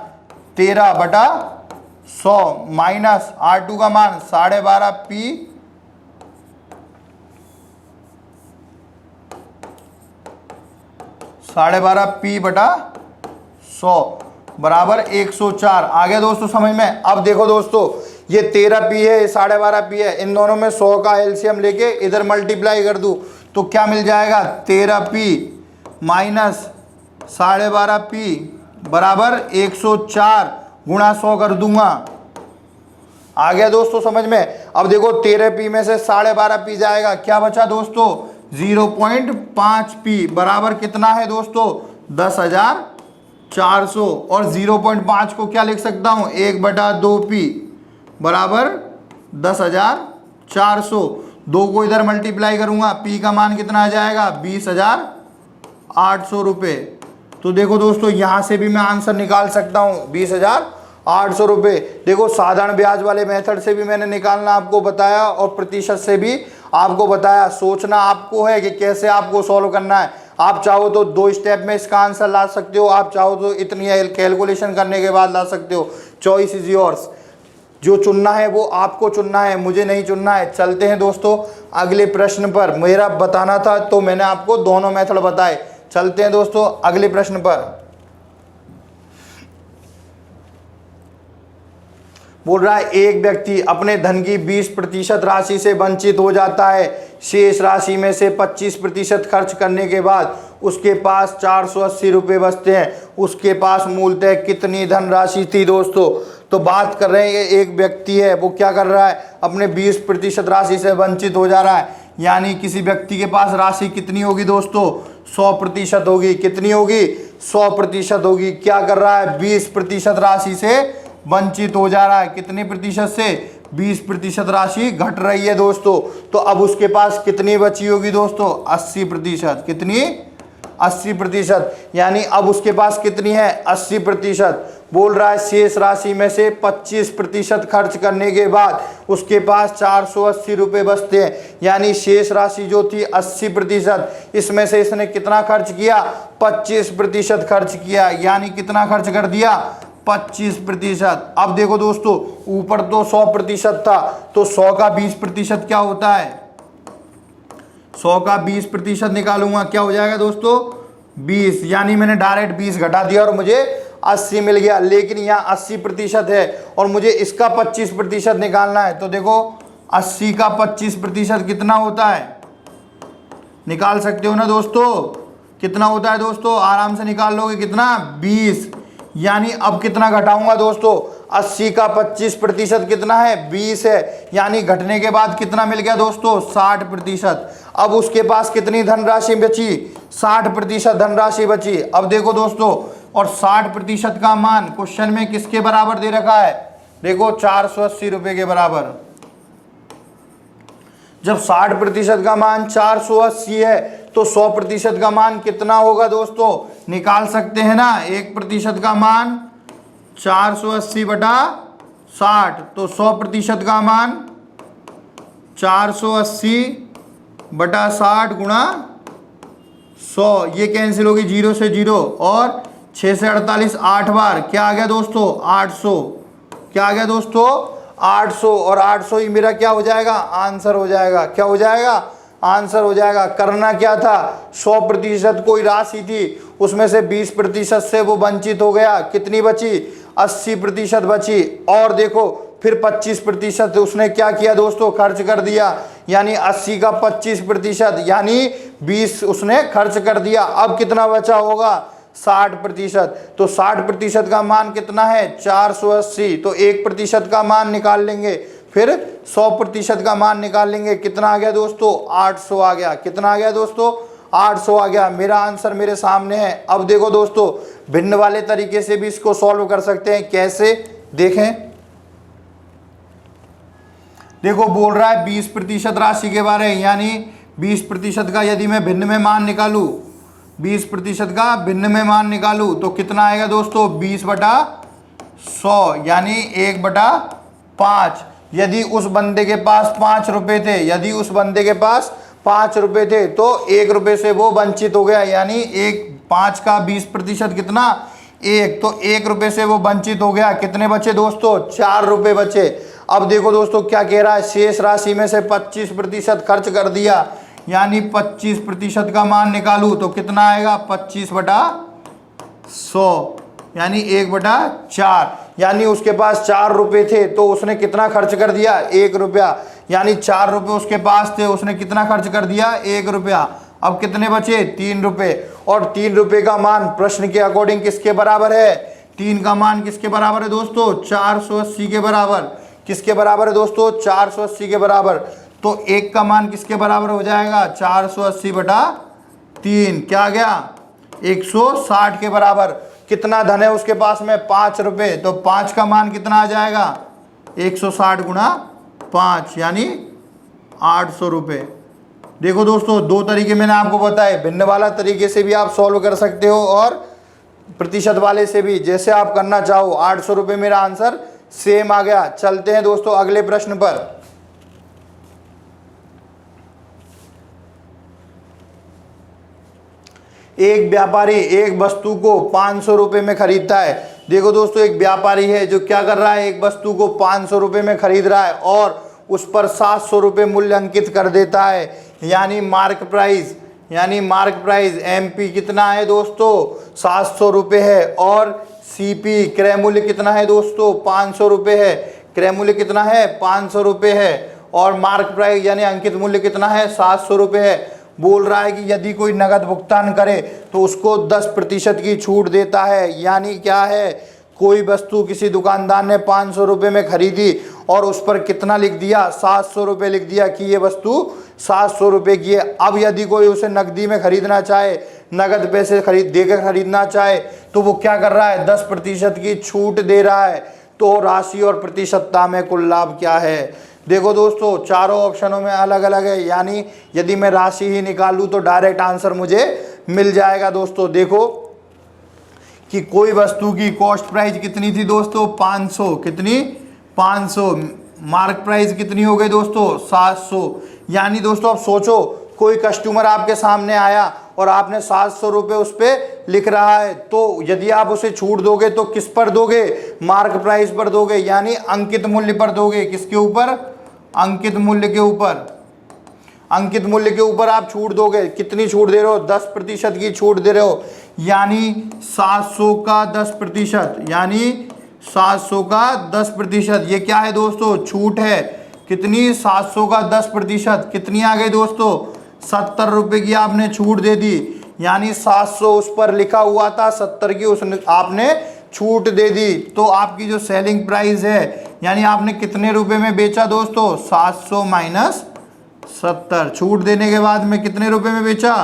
13/100 माइनस R2 का मान 12.5P बटा 100 बराबर 104 आ गया दोस्तों समझ में। अब देखो दोस्तों ये 13P है, 12.5P है, इन दोनों में 100 का एलसीएम लेके इधर मल्टीप्लाई कर दूं तो क्या मिल जाएगा, 13P माइनस 12.5P बराबर 104 गुणा 100 कर दूंगा। आ गया दोस्तों समझ में। अब देखो 13P में से 12.5P जाएगा, क्या बचा दोस्तों, 0.5P बराबर कितना है दोस्तों, 10,400। और 0.5 को क्या लिख सकता हूँ, 1/2P बराबर 10,400। 2 को इधर मल्टीप्लाई करूंगा, P का मान कितना आ जाएगा, 20,800 रुपये। तो देखो दोस्तों यहाँ से भी मैं आंसर निकाल सकता हूँ, 20,800 रुपये। देखो साधारण ब्याज वाले मेथड से भी मैंने निकालना आपको बताया और प्रतिशत से भी आपको बताया। सोचना आपको है कि कैसे आपको सॉल्व करना है। आप चाहो तो 2 स्टेप में इसका आंसर ला सकते हो, आप चाहो तो इतनी कैलकुलेशन करने के बाद ला सकते हो। Choice is yours. जो चुनना है वो आपको चुनना है, मुझे नहीं चुनना है। चलते हैं दोस्तों अगले प्रश्न पर। मेरा बताना था तो मैंने आपको दोनों मेथड बताए, चलते हैं दोस्तों अगले प्रश्न पर। बोल रहा है एक व्यक्ति अपने धन की 20% राशि से वंचित हो जाता है। शेष राशि में से 25% खर्च करने के बाद उसके पास 480 रुपये बचते हैं। उसके पास मूलतः कितनी धनराशि थी दोस्तों? तो बात कर रहे हैं एक व्यक्ति है, वो क्या कर रहा है, अपने 20% राशि से वंचित हो जा रहा है। यानी किसी व्यक्ति के पास राशि कितनी होगी दोस्तों? 100% होगी। कितनी होगी? 100% होगी। क्या कर रहा है? 20% राशि से वंचित हो जा रहा है। कितने प्रतिशत से? 20% राशि घट रही है दोस्तों। तो अब उसके पास कितनी बची होगी दोस्तों? 80%। कितनी? 80%। यानी अब उसके पास कितनी है? 80%। बोल रहा है शेष राशि में से 25% खर्च करने के बाद उसके पास 480 रुपये बचते हैं। यानी शेष राशि जो थी 80%, इसमें से इसने कितना खर्च किया? 25% खर्च किया। यानी कितना खर्च कर दिया? 25%। अब देखो दोस्तों, ऊपर तो 100% था, तो 100 का 20% क्या होता है? 100 का 20% निकालूंगा, क्या हो जाएगा दोस्तों? 20। यानी मैंने डायरेक्ट 20 घटा दिया और मुझे 80 मिल गया। लेकिन यहाँ 80% है और मुझे इसका 25% निकालना है। तो देखो 80 का 25% कितना होता है? निकाल सकते हो ना दोस्तों? कितना होता है दोस्तों? आराम से निकाल लोगे। कितना? 20। यानी अब कितना घटाऊंगा दोस्तों? 80 का 25% कितना है? 20 है। यानी घटने के बाद कितना मिल गया दोस्तों? 60%। अब उसके पास कितनी धनराशि बची? 60% धनराशि बची। अब देखो दोस्तों, और 60% का मान क्वेश्चन में किसके बराबर दे रखा है? देखो 480 रुपये के बराबर। जब 60% का मान 480 है तो 100% का मान कितना होगा दोस्तों? निकाल सकते हैं ना। 1% का मान 480 बटा 60, तो 100% का मान 480 बटा 60 गुणा 100। ये कैंसिल होगी, 0 से 0 और 6 से 48 8 बार। क्या आ गया दोस्तों? 800। क्या आ गया दोस्तों? 800। और 800 ही मेरा क्या हो जाएगा? आंसर हो जाएगा। क्या हो जाएगा? आंसर हो जाएगा। करना क्या था? 100% कोई राशि थी, उसमें से 20% से वो वंचित हो गया। कितनी बची? 80% बची। और देखो फिर 25% उसने क्या किया दोस्तों? खर्च कर दिया। यानी 80 का 25%, यानी 20 उसने खर्च कर दिया। अब कितना बचा होगा? 60%। तो 60% का मान कितना है? 480। तो 1% का मान निकाल लेंगे, फिर 100% का मान निकाल लेंगे। कितना आ गया दोस्तों? 800 आ गया। कितना आ गया दोस्तों? 800 आ गया। मेरा आंसर मेरे सामने है। अब देखो दोस्तों, भिन्न वाले तरीके से भी इसको सॉल्व कर सकते हैं। कैसे? देखें। देखो बोल रहा है 20% राशि के बारे में, यानी 20% का यदि मैं भिन्न में मान निकालूं, 20% का भिन्न में मान निकालूं तो कितना आएगा दोस्तों? 20/100, यानी 1/5। यदि उस बंदे के पास 5 रुपए थे, यदि उस बंदे के पास 5 रुपए थे तो 1 रुपए से वो वंचित हो गया। यानी 5 का 20% कितना? 1। तो 1 रुपए से वो वंचित हो गया। कितने बचे दोस्तों? 4 रुपए बचे। अब देखो दोस्तों क्या कह रहा है? शेष राशि में से 25% खर्च कर दिया। यानी 25% का मान निकालूं तो कितना आएगा? 25/100, यानी 1/4। यानी उसके पास 4 रुपए थे तो उसने कितना खर्च कर दिया? 1 रुपया। यानी 4 रुपए उसके पास थे, उसने कितना खर्च कर दिया? 1 रुपया। अब कितने बचे? 3 रुपए। और 3 रुपए का मान प्रश्न के अकॉर्डिंग किसके बराबर है? 3 का मान किसके बराबर है दोस्तों? 480 के बराबर। किसके बराबर है दोस्तों? 480 के बराबर। तो 1 का मान किसके बराबर हो जाएगा? 480/3। क्या आ गया? 160 के बराबर। कितना धन है उसके पास में? 5 रुपए। तो 5 का मान कितना आ जाएगा? 160 गुणा 5, यानी 800 रुपये। देखो दोस्तों, 2 तरीके मैंने आपको बताए। भिन्न वाला तरीके से भी आप सॉल्व कर सकते हो और प्रतिशत वाले से भी, जैसे आप करना चाहो। 800 रुपये मेरा आंसर सेम आ गया। चलते हैं दोस्तों अगले प्रश्न पर। एक व्यापारी एक वस्तु को 500 रुपये में खरीदता है। देखो दोस्तों, एक व्यापारी है जो क्या कर रहा है? एक वस्तु को 500 रुपये में खरीद रहा है और उस पर 700 रुपये मूल्य अंकित कर देता है, यानी मार्क प्राइस। यानी मार्क प्राइस एमपी कितना है दोस्तों 700 रुपये है, और सीपी क्रय मूल्य कितना है दोस्तों 500 रुपये है, क्रय मूल्य कितना है 500 रुपये है, और मार्क प्राइस यानी अंकित मूल्य कितना है 700 रुपये है। बोल रहा है कि यदि कोई नगद भुगतान करे तो उसको 10% की छूट देता है। यानी क्या है, कोई वस्तु किसी दुकानदार ने 500 रुपये में खरीदी और उस पर कितना लिख दिया 700 रुपये लिख दिया कि ये वस्तु 700 रुपये की है। अब यदि कोई उसे नकदी में खरीदना चाहे, नगद पैसे देकर खरीदना चाहे, तो वो क्या कर रहा है 10% की छूट दे रहा है। तो राशि और प्रतिशतता में कुल लाभ क्या है। देखो दोस्तों चारों ऑप्शनों में अलग अलग है, यानी यदि मैं राशि ही निकालूं तो डायरेक्ट आंसर मुझे मिल जाएगा। दोस्तों देखो कि कोई वस्तु की कॉस्ट प्राइस कितनी थी दोस्तों 500, कितनी 500, मार्क प्राइस कितनी हो गई दोस्तों 700। यानी दोस्तों अब सोचो कोई कस्टमर आपके सामने आया और आपने 700 रुपये उस पर लिख रहा है, तो यदि आप उसे छूट दोगे तो किस पर दोगे, मार्क प्राइस पर दोगे, यानी अंकित मूल्य पर दोगे। किसके ऊपर, अंकित मूल्य के ऊपर। अंकित मूल्य के ऊपर आप छूट दोगे। कितनी छूट दे रहे हो 10% की छूट दे रहे हो, यानी 700 का 10%, यानी 700 का 10%। ये क्या है दोस्तों छूट है, कितनी 700 का 10%, कितनी आ गई दोस्तों 70 रुपये की आपने छूट दे दी। यानी 700 उस पर लिखा हुआ था, 70 की उसने आपने छूट दे दी। तो आपकी जो सेलिंग प्राइस है, यानी आपने कितने रुपए में बेचा दोस्तों 700 माइनस 70, छूट देने के बाद में कितने रुपए में बेचा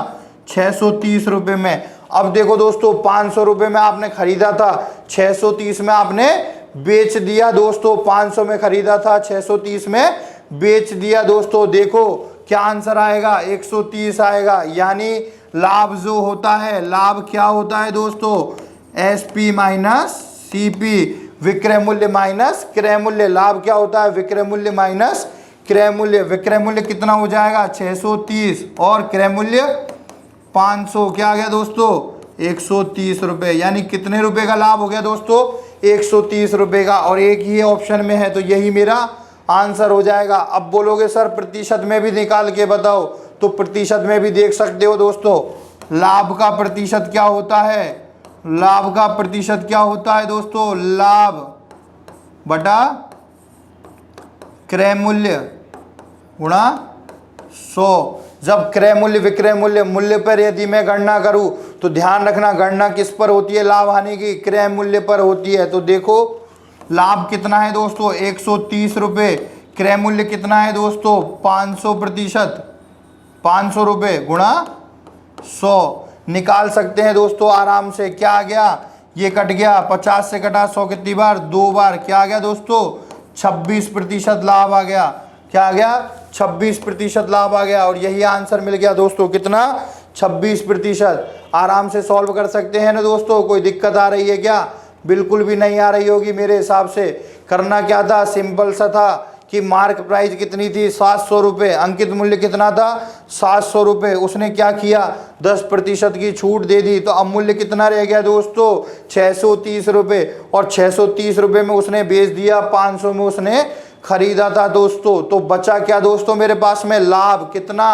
630 रुपये में। अब देखो दोस्तों 500 रुपये में आपने खरीदा था, 630 में आपने बेच दिया दोस्तों। 500 में खरीदा था, 630 में बेच दिया दोस्तों। देखो क्या आंसर आएगा 130 आएगा। यानी लाभ जो होता है, लाभ क्या होता है दोस्तों एसपी माइनस सीपी, विक्रय मूल्य माइनस क्रय मूल्य। लाभ क्या होता है विक्रय मूल्य माइनस क्रय मूल्य। विक्रय मूल्य कितना हो जाएगा 630 और क्रय मूल्य 500, क्या आ गया दोस्तों 130 रुपये। यानी कितने रुपए का लाभ हो गया दोस्तों 130 रुपये का, और एक ही ऑप्शन में है तो यही मेरा आंसर हो जाएगा। अब बोलोगे सर प्रतिशत में भी निकाल के बताओ, तो प्रतिशत में भी देख सकते हो दोस्तों। लाभ का प्रतिशत क्या होता है, लाभ का प्रतिशत क्या होता है दोस्तों, लाभ बटा क्रय मूल्य गुणा 100। जब क्रय मूल्य विक्रय मूल्य मूल्य पर यदि मैं गणना करूं तो ध्यान रखना गणना किस पर होती है लाभ हानि की, क्रय मूल्य पर होती है। तो देखो लाभ कितना है दोस्तों 130 रुपये, क्रय मूल्य कितना है दोस्तों 500%, 500 रुपये गुणा 100 निकाल सकते हैं दोस्तों आराम से। क्या आ गया, ये कट गया, 50 से कटा 100 कितनी बार 2 बार, क्या आ गया दोस्तों 26% लाभ आ गया। क्या आ गया 26% लाभ आ गया, और यही आंसर मिल गया दोस्तों कितना 26%। आराम से सॉल्व कर सकते हैं ना दोस्तों। कोई दिक्कत आ रही है क्या, बिल्कुल भी नहीं आ रही होगी मेरे हिसाब से। करना क्या था, सिंपल सा था कि मार्क प्राइस कितनी थी 700 रुपये, अंकित मूल्य कितना था 700 रुपये। उसने क्या किया 10% की छूट दे दी, तो अब मूल्य कितना रह गया दोस्तों 630 रुपये, और 630 रुपये में उसने बेच दिया, 500 में उसने खरीदा था दोस्तों। तो बचा क्या दोस्तों मेरे पास में लाभ, कितना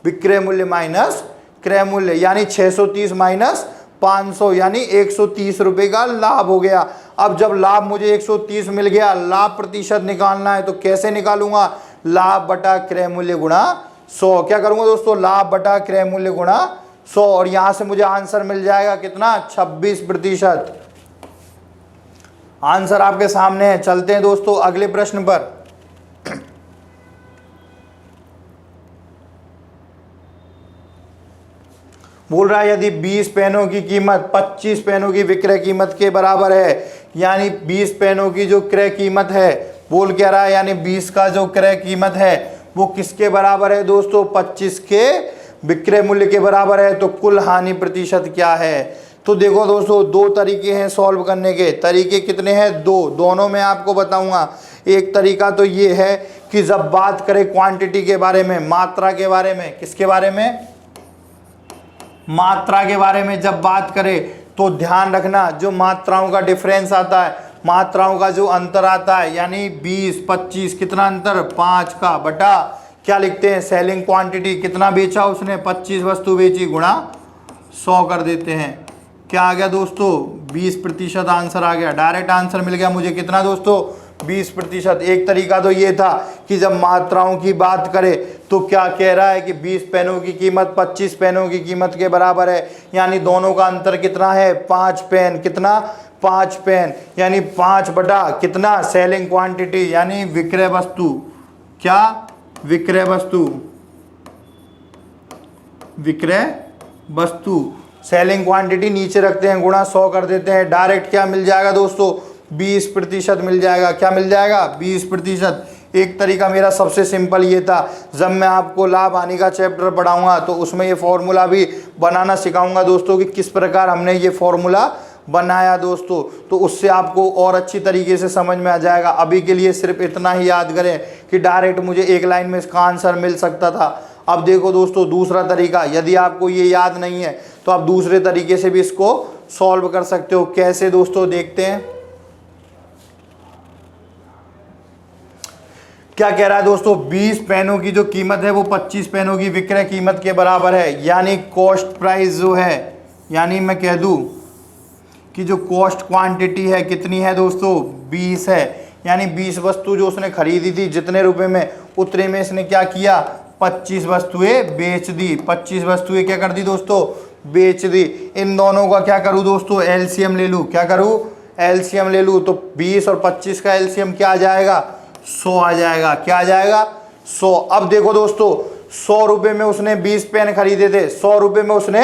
विक्रय मूल्य माइनस क्रय मूल्य, यानी 630 माइनस 500, यानी 130 रुपये का लाभ हो गया। अब जब लाभ मुझे 130 मिल गया, लाभ प्रतिशत निकालना है तो कैसे निकालूंगा, लाभ बटा क्रय मूल्य गुणा 100। क्या करूंगा दोस्तों, लाभ बटा क्रय मूल्य गुणा 100, और यहां से मुझे आंसर मिल जाएगा कितना 26%। आंसर आपके सामने है। चलते हैं दोस्तों अगले प्रश्न पर। बोल रहा है यदि 20 पेनों की कीमत 25 पेनों की विक्रय कीमत के बराबर है, यानी 20 पेनों की जो क्रय कीमत है, बोल क्या रहा है, यानी 20 का जो क्रय कीमत है वो किसके बराबर है दोस्तों 25 के विक्रय मूल्य के बराबर है। तो कुल हानि प्रतिशत क्या है। तो देखो दोस्तों दो तरीके हैं सॉल्व करने के। तरीके कितने हैं, दो, दोनों में आपको बताऊंगा। एक तरीका तो ये है कि जब बात करें क्वांटिटी के बारे में, मात्रा के बारे में, किसके बारे में, मात्रा के बारे में जब बात करें तो ध्यान रखना जो मात्राओं का डिफरेंस आता है, मात्राओं का जो अंतर आता है, यानी 20 25 कितना अंतर 5 का बटा क्या लिखते हैं, सेलिंग क्वांटिटी, कितना बेचा उसने, 25 वस्तु बेची गुणा 100 कर देते हैं। क्या आ गया दोस्तों, 20% आंसर आ गया। डायरेक्ट आंसर मिल गया मुझे कितना दोस्तों, 20%। एक तरीका तो ये था कि जब मात्राओं की बात करें तो क्या कह रहा है कि 20 पेनों की कीमत 25 पेनों की कीमत के बराबर है, यानी दोनों का अंतर कितना है, 5 पेन। कितना, 5 पेन, यानी 5 बटा कितना, सेलिंग क्वांटिटी यानी विक्रय वस्तु। क्या, विक्रय वस्तु, विक्रय वस्तु। सेलिंग क्वांटिटी नीचे रखते हैं, गुणा 100 कर देते हैं। डायरेक्ट क्या मिल जाएगा दोस्तों, 20% मिल जाएगा। क्या मिल जाएगा, 20%। एक तरीका मेरा सबसे सिंपल ये था, जब मैं आपको लाभ हानि का चैप्टर पढ़ाऊंगा तो उसमें ये फॉर्मूला भी बनाना सिखाऊंगा दोस्तों कि किस प्रकार हमने ये फॉर्मूला बनाया दोस्तों, तो उससे आपको और अच्छी तरीके से समझ में आ जाएगा। अभी के लिए सिर्फ इतना ही याद करें कि डायरेक्ट मुझे एक लाइन में इसका आंसर मिल सकता था। अब देखो दोस्तों दूसरा तरीका, यदि आपको ये याद नहीं है तो आप दूसरे तरीके से भी इसको सॉल्व कर सकते हो। कैसे दोस्तों, देखते हैं क्या कह रहा है दोस्तों। 20 पेनों की जो कीमत है वो 25 पेनों की विक्रय कीमत के बराबर है, यानी कॉस्ट प्राइस जो है, यानी मैं कह दूं कि जो कॉस्ट क्वांटिटी है कितनी है दोस्तों, 20 है। यानी 20 वस्तु जो उसने खरीदी थी जितने रुपए में, उतने में इसने क्या किया, 25 वस्तुएं बेच दी। 25 वस्तुएं क्या कर दी दोस्तों, बेच दी। इन दोनों का क्या करूं दोस्तों, एलसीएम ले लूं। क्या करूं, एलसीएम ले लूं। तो 20 और 25 का एलसीएम क्या आ जाएगा, 100 आ जाएगा। क्या आ जाएगा, 100। अब देखो दोस्तों 100 रुपए में उसने 20 पेन खरीदे थे, 100 रुपए में उसने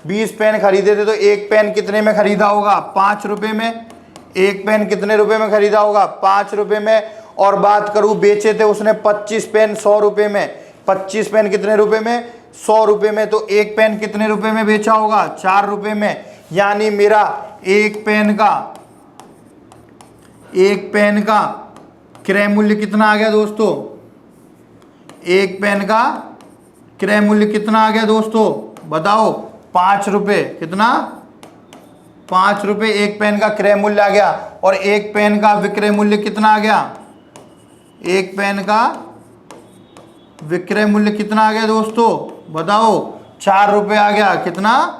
20 पेन खरीदे थे, तो एक पेन कितने में खरीदा होगा, 5 रुपए में। एक पेन कितने रुपए में खरीदा होगा, 5 रुपए में। और बात करूं बेचे थे उसने 25 पेन 100 रुपए में, 25 पेन कितने रुपए में, 100 रुपए में। तो एक पेन कितने रुपए में बेचा होगा, 4 रुपए में। यानी मेरा एक पेन का क्रय मूल्य कितना आ गया दोस्तों, एक पेन का क्रय मूल्य कितना आ गया दोस्तों, बताओ, 5 रुपए। कितना, 5 रुपए एक पेन का क्रय मूल्य आ गया। और एक पेन का विक्रय मूल्य कितना आ गया, एक पेन का विक्रय मूल्य कितना आ गया दोस्तों, बताओ, 4 रुपए आ गया। कितना,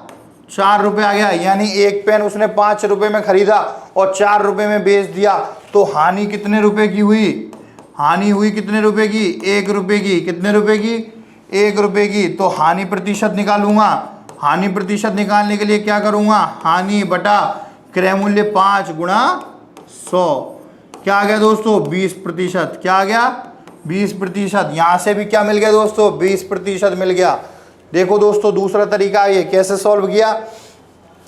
4 रुपए आ गया। यानी एक पेन उसने 5 रुपए में खरीदा और 4 रुपए में बेच दिया, तो हानि कितने रुपए की हुई, हानि हुई कितने रुपए की, 1 रुपए की। कितने रुपए की, 1 रुपए की। तो हानि प्रतिशत निकालूंगा। हानि प्रतिशत निकालने के लिए क्या करूंगा, हानि बटा क्रय मूल्य 5 गुणा 100। क्या आ गया दोस्तों, 20%। क्या आ गया, 20%। यहां से भी क्या मिल गया दोस्तों, 20% मिल गया। देखो दोस्तों दूसरा तरीका ये कैसे सॉल्व किया,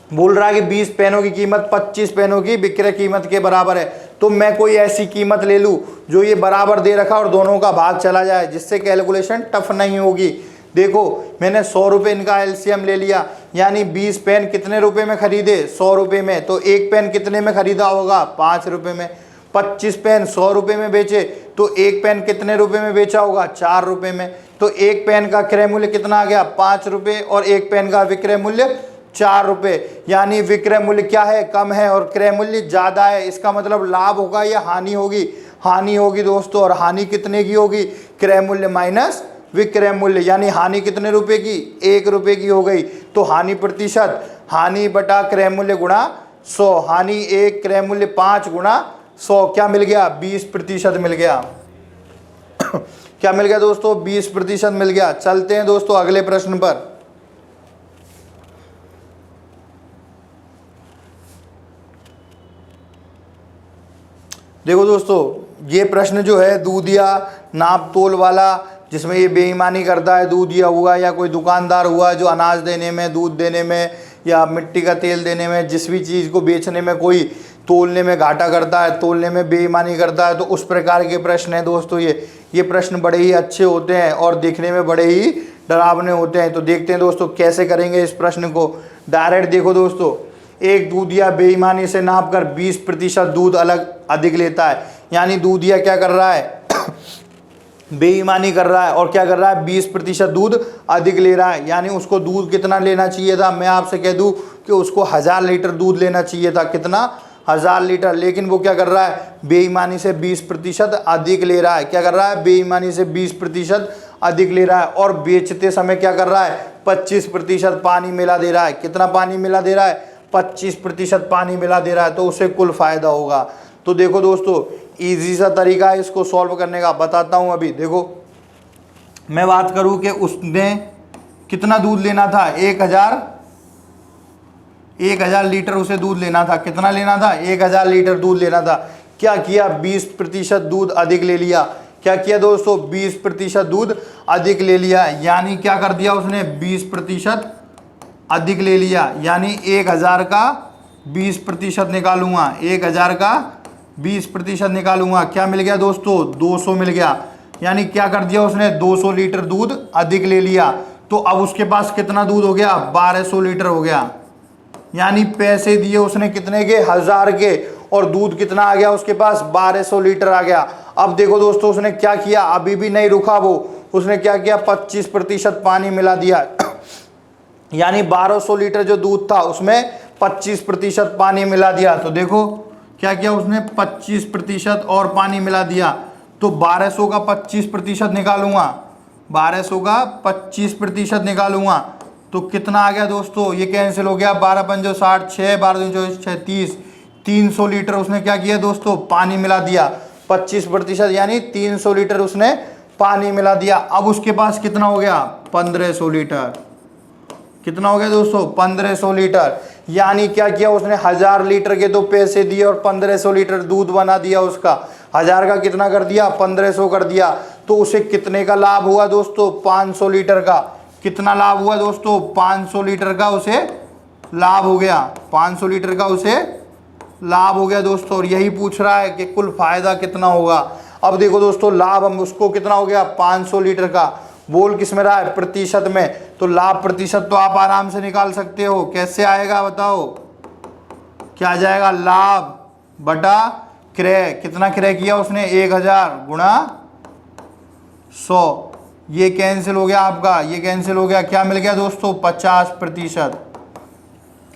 बोल रहा है कि 20 पेनों की कीमत 25 पेनों की विक्रय कीमत के बराबर है। तो मैं कोई ऐसी कीमत ले लूं जो ये बराबर दे रखा और दोनों का भाग चला जाए, जिससे कैलकुलेशन टफ नहीं होगी। देखो मैंने 100 रुपये इनका एलसीएम ले लिया, यानी 20 पेन कितने रुपए में खरीदे, 100 रुपये में। तो एक पेन कितने में खरीदा होगा, 5 रुपये में। 25 पेन 100 रुपये में बेचे, तो एक पेन कितने रुपए में बेचा होगा, 4 रुपये में। तो एक पेन का क्रय मूल्य कितना आ गया, 5 रुपये, और एक पेन का विक्रय मूल्य 4 रुपये। यानी विक्रय मूल्य क्या है, कम है, और क्रय मूल्य ज़्यादा है। इसका मतलब लाभ होगा या हानि होगी, हानि होगी दोस्तों। और हानि कितने की होगी, क्रय मूल्य माइनस विक्रय मूल्य। यानी हानि कितने रुपए की, 1 रुपये की हो गई। तो हानि प्रतिशत, हानि बटा क्रय मूल्य गुणा 100। हानि 1, क्रय मूल्य 5 गुणा 100 क्या मिल गया, 20% मिल गया। क्या मिल गया दोस्तों, 20% मिल गया। चलते हैं दोस्तों अगले प्रश्न पर। देखो दोस्तों ये प्रश्न जो है दूधिया नाप तोल वाला, जिसमें ये बेईमानी करता है, दूधिया हुआ या कोई दुकानदार हुआ जो अनाज देने में, दूध देने में या मिट्टी का तेल देने में, जिस भी चीज़ को बेचने में कोई तोलने में घाटा करता है, तोलने में बेईमानी करता है, तो उस प्रकार के प्रश्न हैं दोस्तों ये प्रश्न बड़े ही अच्छे होते हैं और देखने में बड़े ही डरावने होते हैं। तो देखते हैं दोस्तों कैसे करेंगे इस प्रश्न को। डायरेक्ट देखो दोस्तों, एक दूधिया बेईमानी से नापकर 20% दूध अधिक लेता है। यानी दूधिया क्या कर रहा है, बेईमानी कर रहा है और क्या कर रहा है, 20% दूध अधिक ले रहा है। यानी उसको दूध कितना लेना चाहिए था, मैं आपसे कह दूं कि उसको 1000 लीटर दूध लेना चाहिए था। कितना, 1000 लीटर। लेकिन वो क्या कर रहा है, बेईमानी से 20% अधिक ले रहा है। क्या कर रहा है, बेईमानी से 20% अधिक ले रहा है, और बेचते समय क्या कर रहा है, 25% पानी मिला दे रहा है। कितना पानी मिला दे रहा है, 25% पानी मिला दे रहा है, तो उसे कुल फायदा होगा। तो देखो दोस्तों, इजी सा तरीका है इसको सॉल्व करने का, बताता हूं। अभी देखो, मैं बात करूं कि उसने कितना दूध लेना था, 1000 लीटर उसे दूध लेना था। कितना लेना था, 1000 लीटर दूध लेना था। क्या किया, 20% दूध अधिक ले लिया। क्या किया दोस्तों, 20% दूध अधिक ले लिया। यानी क्या कर दिया उसने, 20% अधिक ले लिया। यानी 1000 का 20% निकालूंगा, 1000 का 20% निकालूंगा। क्या मिल गया दोस्तों, 200 मिल गया। यानी क्या कर दिया उसने, 200 लीटर दूध अधिक ले लिया। तो अब उसके पास कितना दूध हो गया, 1200 लीटर हो गया। यानी पैसे दिए उसने कितने के, 1000 के, और दूध कितना आ गया उसके पास, 1200 लीटर आ गया। अब देखो दोस्तों, उसने क्या किया, अभी भी नहीं रुका वो, उसने क्या किया, 25% पानी मिला दिया। यानी 1200 लीटर जो दूध था उसमें 25% पानी मिला दिया। तो देखो क्या किया उसने, 25% और पानी मिला दिया। तो 1200 का 25% निकालूंगा, 1200 का 25% निकालूंगा, तो कितना आ गया दोस्तों, ये कैंसिल हो गया। 12 पंजो 60, 6 12 दूनी 24, 6 30, 300 लीटर उसने क्या किया दोस्तों, पानी मिला दिया। 25% यानी 300 लीटर उसने पानी मिला दिया। अब उसके पास कितना हो गया, 1500 लीटर। कितना हो गया दोस्तों, 1500 लीटर। यानी क्या किया उसने, 1000 लीटर के तो पैसे दिए और 1500 लीटर दूध बना दिया उसका। 1000 का कितना कर दिया, 1500 कर दिया। तो उसे कितने का लाभ हुआ दोस्तों, 500 लीटर का। कितना लाभ हुआ दोस्तों, 500 लीटर का उसे लाभ हो गया। 500 लीटर का उसे लाभ हो गया दोस्तों। और यही पूछ रहा है कि कुल फायदा कितना होगा। अब देखो दोस्तों, लाभ हम उसको कितना हो गया, 500 लीटर का। बोल किस में रहा है, प्रतिशत में। तो लाभ प्रतिशत तो आप आराम से निकाल सकते हो। कैसे आएगा बताओ, क्या आ जाएगा, लाभ बटा क्रय। कितना क्रय किया उसने, 1000 गुणा 100। ये कैंसिल हो गया आपका, ये कैंसिल हो गया। क्या मिल गया दोस्तों, 50%।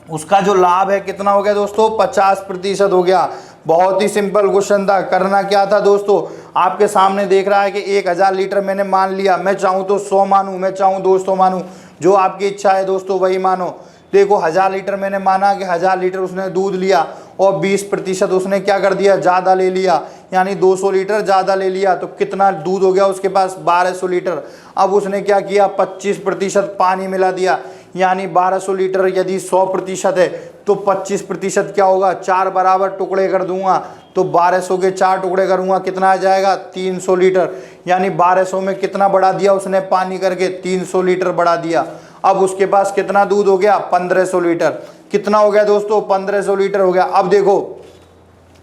उसका जो लाभ है कितना हो गया दोस्तों, 50% हो गया। बहुत ही सिंपल क्वेश्चन था। करना क्या था दोस्तों, आपके सामने देख रहा है कि 1000 लीटर मैंने मान लिया। मैं चाहूँ तो 100 मानूँ, मैं चाहूँ 200 मानूँ, जो आपकी इच्छा है दोस्तों वही मानो। देखो 1000 लीटर मैंने माना कि 1000 लीटर उसने दूध लिया, और 20% उसने क्या कर दिया, ज़्यादा ले लिया। यानी 200 लीटर ज़्यादा ले लिया। तो कितना दूध हो गया उसके पास, 1200 लीटर। अब उसने क्या किया, 25% पानी मिला दिया। यानी 1200 लीटर यदि 100% है तो 25% क्या होगा, 4 बराबर टुकड़े कर दूंगा। तो 1200 के 4 टुकड़े करूंगा, कितना आ जाएगा, 300 लीटर। यानी 1200 में कितना बढ़ा दिया उसने पानी करके, 300 लीटर बढ़ा दिया। अब उसके पास कितना दूध हो गया, 1500 लीटर। कितना हो गया दोस्तों, 1500 लीटर हो गया। अब देखो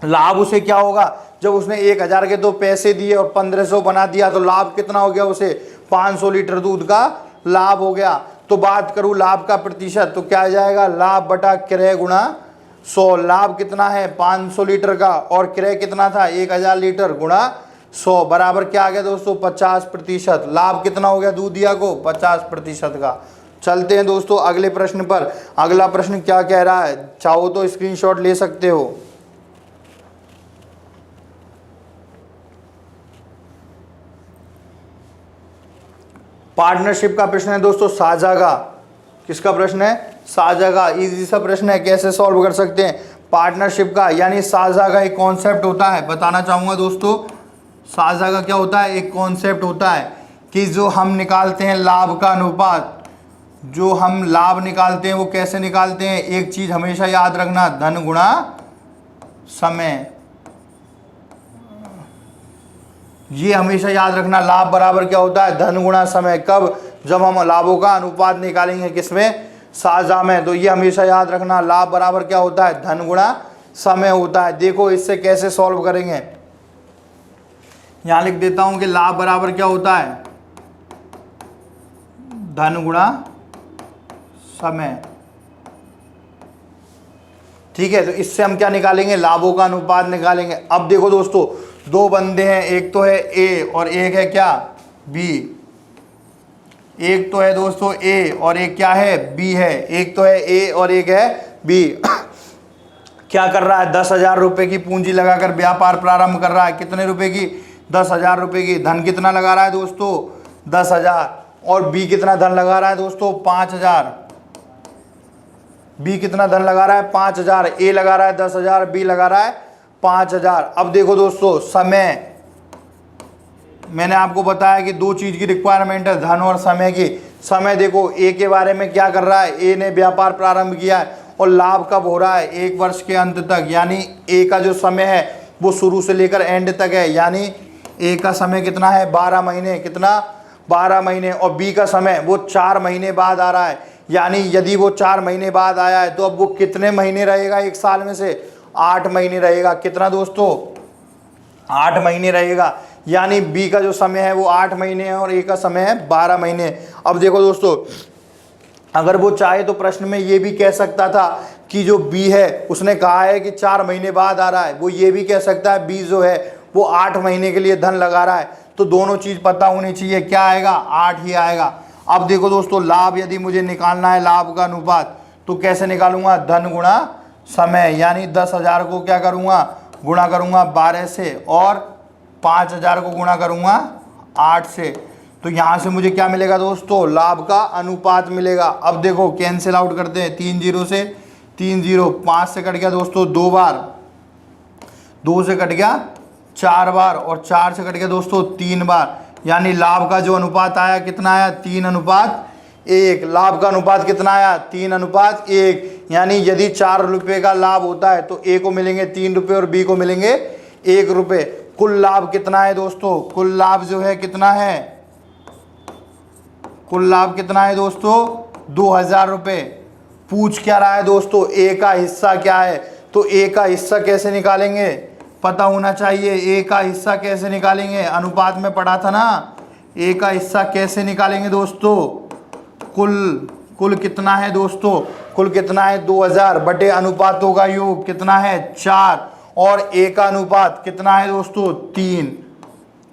लाभ उसे क्या होगा, जब उसने 1000 के तो पैसे दिए और 1500 बना दिया, तो लाभ कितना हो गया उसे, 500 लीटर दूध का लाभ हो गया। तो बात करूं लाभ का प्रतिशत, तो क्या आ जाएगा, लाभ बटा क्रय गुणा 100। लाभ कितना है, 500 लीटर का, और क्रय कितना था, 1000 लीटर गुणा 100 बराबर क्या आ गया दोस्तों, 50%। लाभ कितना हो गया दूधिया को, 50% का। चलते हैं दोस्तों अगले प्रश्न पर। अगला प्रश्न क्या कह रहा है, चाहो तो स्क्रीनशॉट ले सकते हो। पार्टनरशिप का प्रश्न है दोस्तों, साझा का। किसका प्रश्न है, साझा का। इजी सा प्रश्न है, कैसे सॉल्व कर सकते हैं, पार्टनरशिप का यानी साझा का एक कॉन्सेप्ट होता है। बताना चाहूँगा दोस्तों, साझा का क्या होता है, एक कॉन्सेप्ट होता है कि जो हम निकालते हैं लाभ का अनुपात, जो हम लाभ निकालते हैं वो कैसे निकालते हैं। एक चीज़ हमेशा याद रखना, धन गुणा समय। ये हमेशा याद रखना, लाभ बराबर क्या होता है, धन गुणा समय। कब, जब हम लाभों का अनुपात निकालेंगे किसमें, साझा में। तो ये हमेशा याद रखना, लाभ बराबर क्या होता है, धन गुणा समय होता है। देखो इससे कैसे सॉल्व करेंगे, यहां लिख देता हूं कि लाभ बराबर क्या होता है, धन गुणा समय। ठीक है, तो इससे हम क्या निकालेंगे, लाभों का अनुपात निकालेंगे। अब देखो दोस्तों, दो बंदे हैं, एक तो है ए और एक है क्या, बी। एक तो है दोस्तों ए और एक क्या है, बी है। एक तो है ए और एक है बी। क्या कर रहा है, 10,000 रुपये की पूंजी लगाकर व्यापार प्रारंभ कर रहा है। कितने रुपए की, 10,000 रुपये की। धन कितना लगा रहा है दोस्तों, 10,000। और बी कितना धन लगा रहा है दोस्तों 5,000। बी कितना धन लगा रहा है 5,000। ए लगा रहा है 10,000, बी लगा रहा है 5,000। अब देखो दोस्तों समय, मैंने आपको बताया कि दो चीज की रिक्वायरमेंट है, धन और समय की। समय देखो ए के बारे में क्या कर रहा है, ए ने व्यापार प्रारंभ किया है और लाभ कब हो रहा है 1 वर्ष के अंत तक, यानी ए का जो समय है वो शुरू से लेकर एंड तक है, यानी ए का समय कितना है 12 महीने। कितना 12 महीने। और बी का समय वो 4 महीने बाद आ रहा है, यानी यदि वो 4 महीने बाद आया है तो अब वो कितने महीने रहेगा 1 साल में से 8 महीने रहेगा। कितना दोस्तों 8 महीने रहेगा, यानी बी का जो समय है वो 8 महीने है और ए का समय है 12 महीने। अब देखो दोस्तों, अगर वो चाहे तो प्रश्न में ये भी कह सकता था कि जो बी है उसने कहा है कि 4 महीने बाद आ रहा है, वो ये भी कह सकता है बी जो है वो 8 महीने के लिए धन लगा रहा है। तो दोनों चीज पता होनी चाहिए, क्या आएगा 8 ही आएगा। अब देखो दोस्तों, लाभ यदि मुझे निकालना है, लाभ का अनुपात, तो कैसे निकालूंगा, धन गुणा समय, यानी 10,000 को क्या करूंगा गुणा करूंगा 12 से और 5,000 को गुणा करूंगा 8 से। तो यहां से मुझे क्या मिलेगा दोस्तों, लाभ का अनुपात मिलेगा। अब देखो कैंसिल आउट करते हैं, 3 0 से 3 0, 5 से कट गया दोस्तों 2 बार, 2 से कट गया 4 बार और 4 से कट गया दोस्तों 3 बार, यानी लाभ का जो अनुपात आया कितना आया 3:1। लाभ का अनुपात कितना आया 3:1, यानी यदि 4 रुपये का लाभ होता है तो ए को मिलेंगे 3 रुपये और बी को मिलेंगे 1 रुपये। कुल लाभ कितना है दोस्तों, कुल लाभ जो है कितना है, कुल लाभ कितना है दोस्तों 2,000 रुपये। पूछ क्या रहा है दोस्तों, ए का हिस्सा क्या है, तो ए का हिस्सा कैसे निकालेंगे पता होना चाहिए। ए का हिस्सा कैसे निकालेंगे, अनुपात में पढ़ा था ना, ए का हिस्सा कैसे निकालेंगे दोस्तों। कुल कितना है दोस्तों, कुल कितना है 2,000 बटे अनुपातों का योग कितना है 4 और ए का अनुपात कितना है दोस्तों 3।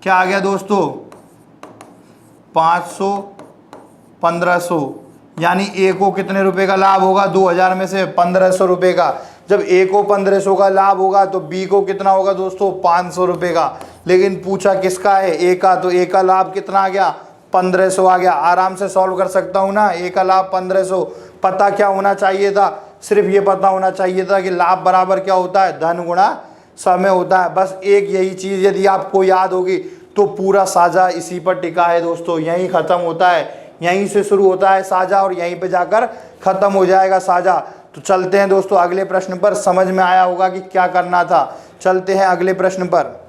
क्या आ गया दोस्तों 500 1500, यानी ए को कितने रुपए का लाभ होगा 2,000 में से 1,500 रुपये का। जब ए को 1,500 का लाभ होगा तो बी को कितना होगा दोस्तों 500 रुपये का। लेकिन पूछा किसका है, ए का, तो ए का लाभ कितना आ गया 1,500 आ गया। आराम से सॉल्व कर सकता हूँ ना, ए का लाभ 1,500। पता क्या होना चाहिए था, सिर्फ ये पता होना चाहिए था कि लाभ बराबर क्या होता है, धन गुणा समय होता है। बस एक यही चीज़ यदि आपको याद होगी तो पूरा साझा इसी पर टिका है दोस्तों। यहीं ख़त्म होता है, यहीं से शुरू होता है साझा और यहीं पे जाकर ख़त्म हो जाएगा साझा। तो चलते हैं दोस्तों अगले प्रश्न पर। समझ में आया होगा कि क्या करना था। चलते हैं अगले प्रश्न पर।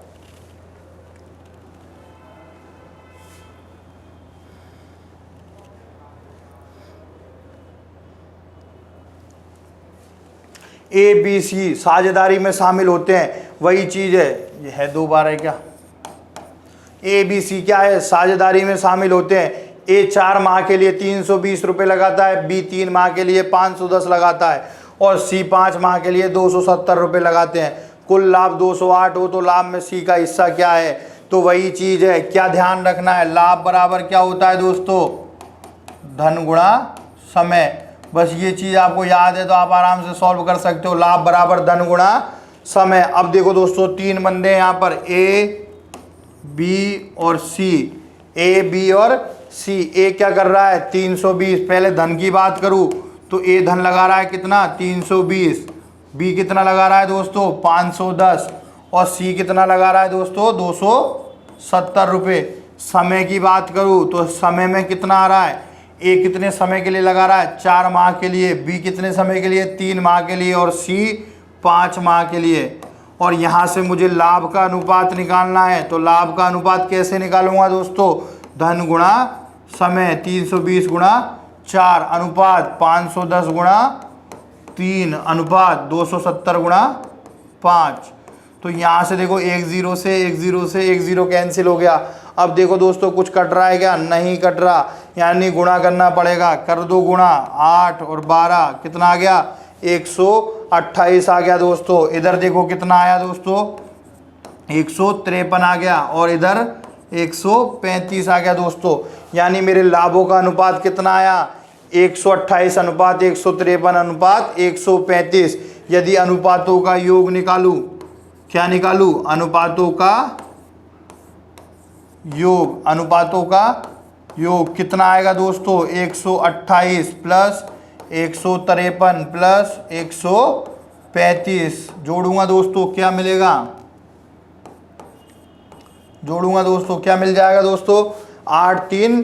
ए बी सी साझेदारी में शामिल होते हैं, वही चीज़ है, ये है 2 बार है क्या। ए बी सी क्या है, साझेदारी में शामिल होते हैं। ए 4 माह के लिए 320 रुपये लगाता है, बी 3 माह के लिए 510 लगाता है और सी 5 माह के लिए 270 रुपये लगाते हैं। कुल लाभ 208 हो तो लाभ में सी का हिस्सा क्या है, तो वही चीज़ है। क्या ध्यान रखना है, लाभ बराबर क्या होता है दोस्तों, धन गुणा समय। बस ये चीज़ आपको याद है तो आप आराम से सॉल्व कर सकते हो, लाभ बराबर धन गुणा समय। अब देखो दोस्तों 3 बंदे हैं यहाँ पर, ए बी और सी, ए बी और सी। ए क्या कर रहा है 320, पहले धन की बात करूँ तो ए धन लगा रहा है कितना 320, बी कितना लगा रहा है दोस्तों 510 और सी कितना लगा रहा है दोस्तों 270 रुपये। समय की बात करूँ तो समय में कितना आ रहा है, ए कितने समय के लिए लगा रहा है 4 माह के लिए, बी कितने समय के लिए 3 माह के लिए और सी 5 माह के लिए। और यहाँ से मुझे लाभ का अनुपात निकालना है, तो लाभ का अनुपात कैसे निकालूंगा दोस्तों, धन गुणा समय। 320 गुणा 4 अनुपात 510 गुणा 3 अनुपात 270 गुणा 5। तो यहाँ से देखो 1 0 से 1 0 से 1 0 कैंसिल हो गया। अब देखो दोस्तों कुछ कट रहा है क्या, नहीं कट रहा, यानी गुणा करना पड़ेगा। कर दो गुणा, 8 और 12 कितना आ गया 128 आ गया दोस्तों। इधर देखो कितना आया दोस्तों 153 आ गया और इधर 135 आ गया दोस्तों। यानी मेरे लाभों का अनुपात कितना आया 128 अनुपात 153 अनुपात 135। यदि अनुपातों का योग निकालूं, क्या निकालूं, अनुपातों का योग, अनुपातों का योग कितना आएगा दोस्तों 128 प्लस 153 प्लस 135 जोड़ूंगा दोस्तों क्या मिलेगा, जोड़ूंगा दोस्तों क्या मिल जाएगा दोस्तों 8 3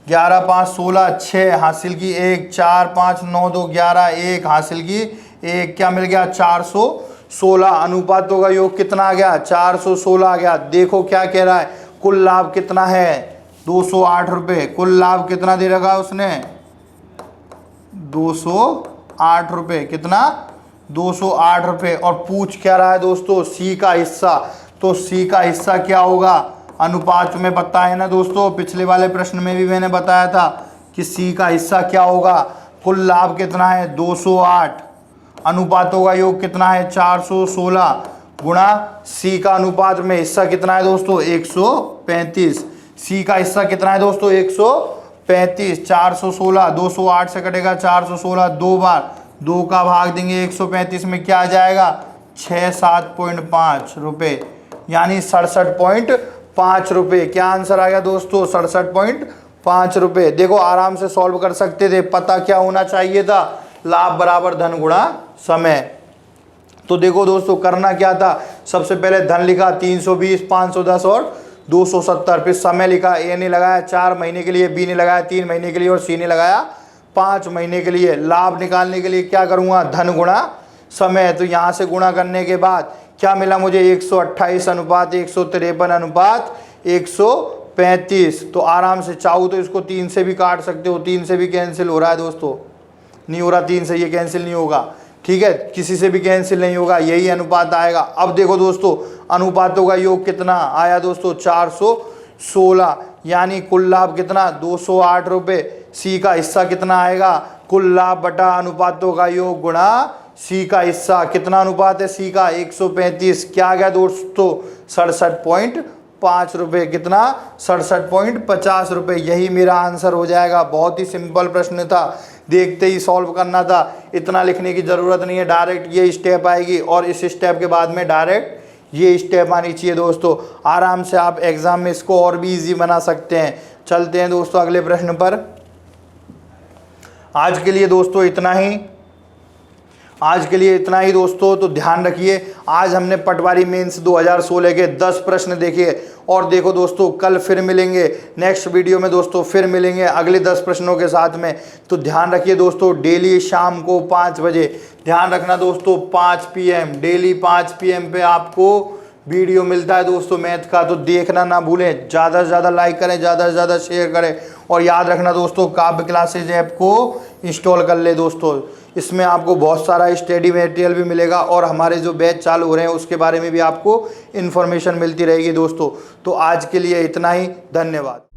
11 5 16 6 हासिल की 1 4 5 9 2 11 1 हासिल की 1 क्या मिल गया 416। अनुपातों का योग कितना आ गया 416 आ गया। देखो क्या कह रहा है, कुल लाभ कितना है 208 रुपये। कुल लाभ कितना दे रखा है उसने 208 रुपये, कितना 208 रुपये। और पूछ क्या रहा है दोस्तों सी का हिस्सा, तो सी का हिस्सा क्या होगा अनुपात में पता है ना दोस्तों, पिछले वाले प्रश्न में भी मैंने बताया था कि सी का हिस्सा क्या होगा। कुल लाभ कितना है 208, अनुपातों का योग कितना है 416 गुणा सी का अनुपात में हिस्सा कितना है दोस्तों 135। सी का हिस्सा कितना है दोस्तों 135, 416 208 से कटेगा 416, 2 बार 2 का भाग देंगे 135 में क्या आ जाएगा 67.5 रुपये, यानी 67.5 रुपये। क्या आंसर आ गया दोस्तों 67.5 रुपये। देखो आराम से सॉल्व कर सकते थे, पता क्या होना चाहिए था लाभ बराबर धन गुणा समय। तो देखो दोस्तों करना क्या था, सबसे पहले धन लिखा 320 510 और 270, फिर समय लिखा, ए ने लगाया 4 महीने के लिए, बी ने लगाया 3 महीने के लिए और सी ने लगाया 5 महीने के लिए। लाभ निकालने के लिए क्या करूँगा धन गुणा समय। तो यहाँ से गुणा करने के बाद क्या मिला मुझे 128 अनुपात 153 अनुपात 135। तो आराम से चाहो तो इसको 3 से भी काट सकते हो, 3 से भी कैंसिल हो रहा है दोस्तों, नहीं हो रहा 3 से ये कैंसिल नहीं होगा, ठीक है किसी से भी कैंसिल नहीं होगा, यही अनुपात आएगा। अब देखो दोस्तों अनुपातों का योग कितना आया दोस्तों 416, यानी कुल लाभ कितना 208 रुपये। सी का हिस्सा कितना आएगा, कुल लाभ बटा अनुपातों का योग गुणा सी का हिस्सा। कितना अनुपात है सी का 135, क्या आ गया दोस्तों 67.5 रुपये, कितना 67.50 रुपये। यही मेरा आंसर हो जाएगा। बहुत ही सिंपल प्रश्न था, देखते ही सॉल्व करना था, इतना लिखने की ज़रूरत नहीं है, डायरेक्ट ये स्टेप आएगी और इस स्टेप के बाद में डायरेक्ट ये स्टेप आनी चाहिए दोस्तों। आराम से आप एग्ज़ाम में इसको और भी इजी बना सकते हैं। चलते हैं दोस्तों अगले प्रश्न पर। आज के लिए दोस्तों इतना ही, आज के लिए इतना ही दोस्तों। तो ध्यान रखिए, आज हमने पटवारी मेंस 2016 के 10 प्रश्न देखे और देखो दोस्तों कल फिर मिलेंगे नेक्स्ट वीडियो में दोस्तों, फिर मिलेंगे अगले 10 प्रश्नों के साथ में। तो ध्यान रखिए दोस्तों, डेली शाम को 5 बजे, ध्यान रखना दोस्तों 5 PM, डेली 5 PM पे आपको वीडियो मिलता है दोस्तों मैथ का। तो देखना ना भूलें, ज़्यादा से ज़्यादा लाइक करें, ज़्यादा से ज़्यादा शेयर करें और याद रखना दोस्तों काव्य क्लासेज ऐप को इंस्टॉल कर ले दोस्तों। इसमें आपको बहुत सारा स्टडी मटेरियल भी मिलेगा और हमारे जो बैच चालू हो रहे हैं उसके बारे में भी आपको इन्फॉर्मेशन मिलती रहेगी दोस्तों। तो आज के लिए इतना ही, धन्यवाद।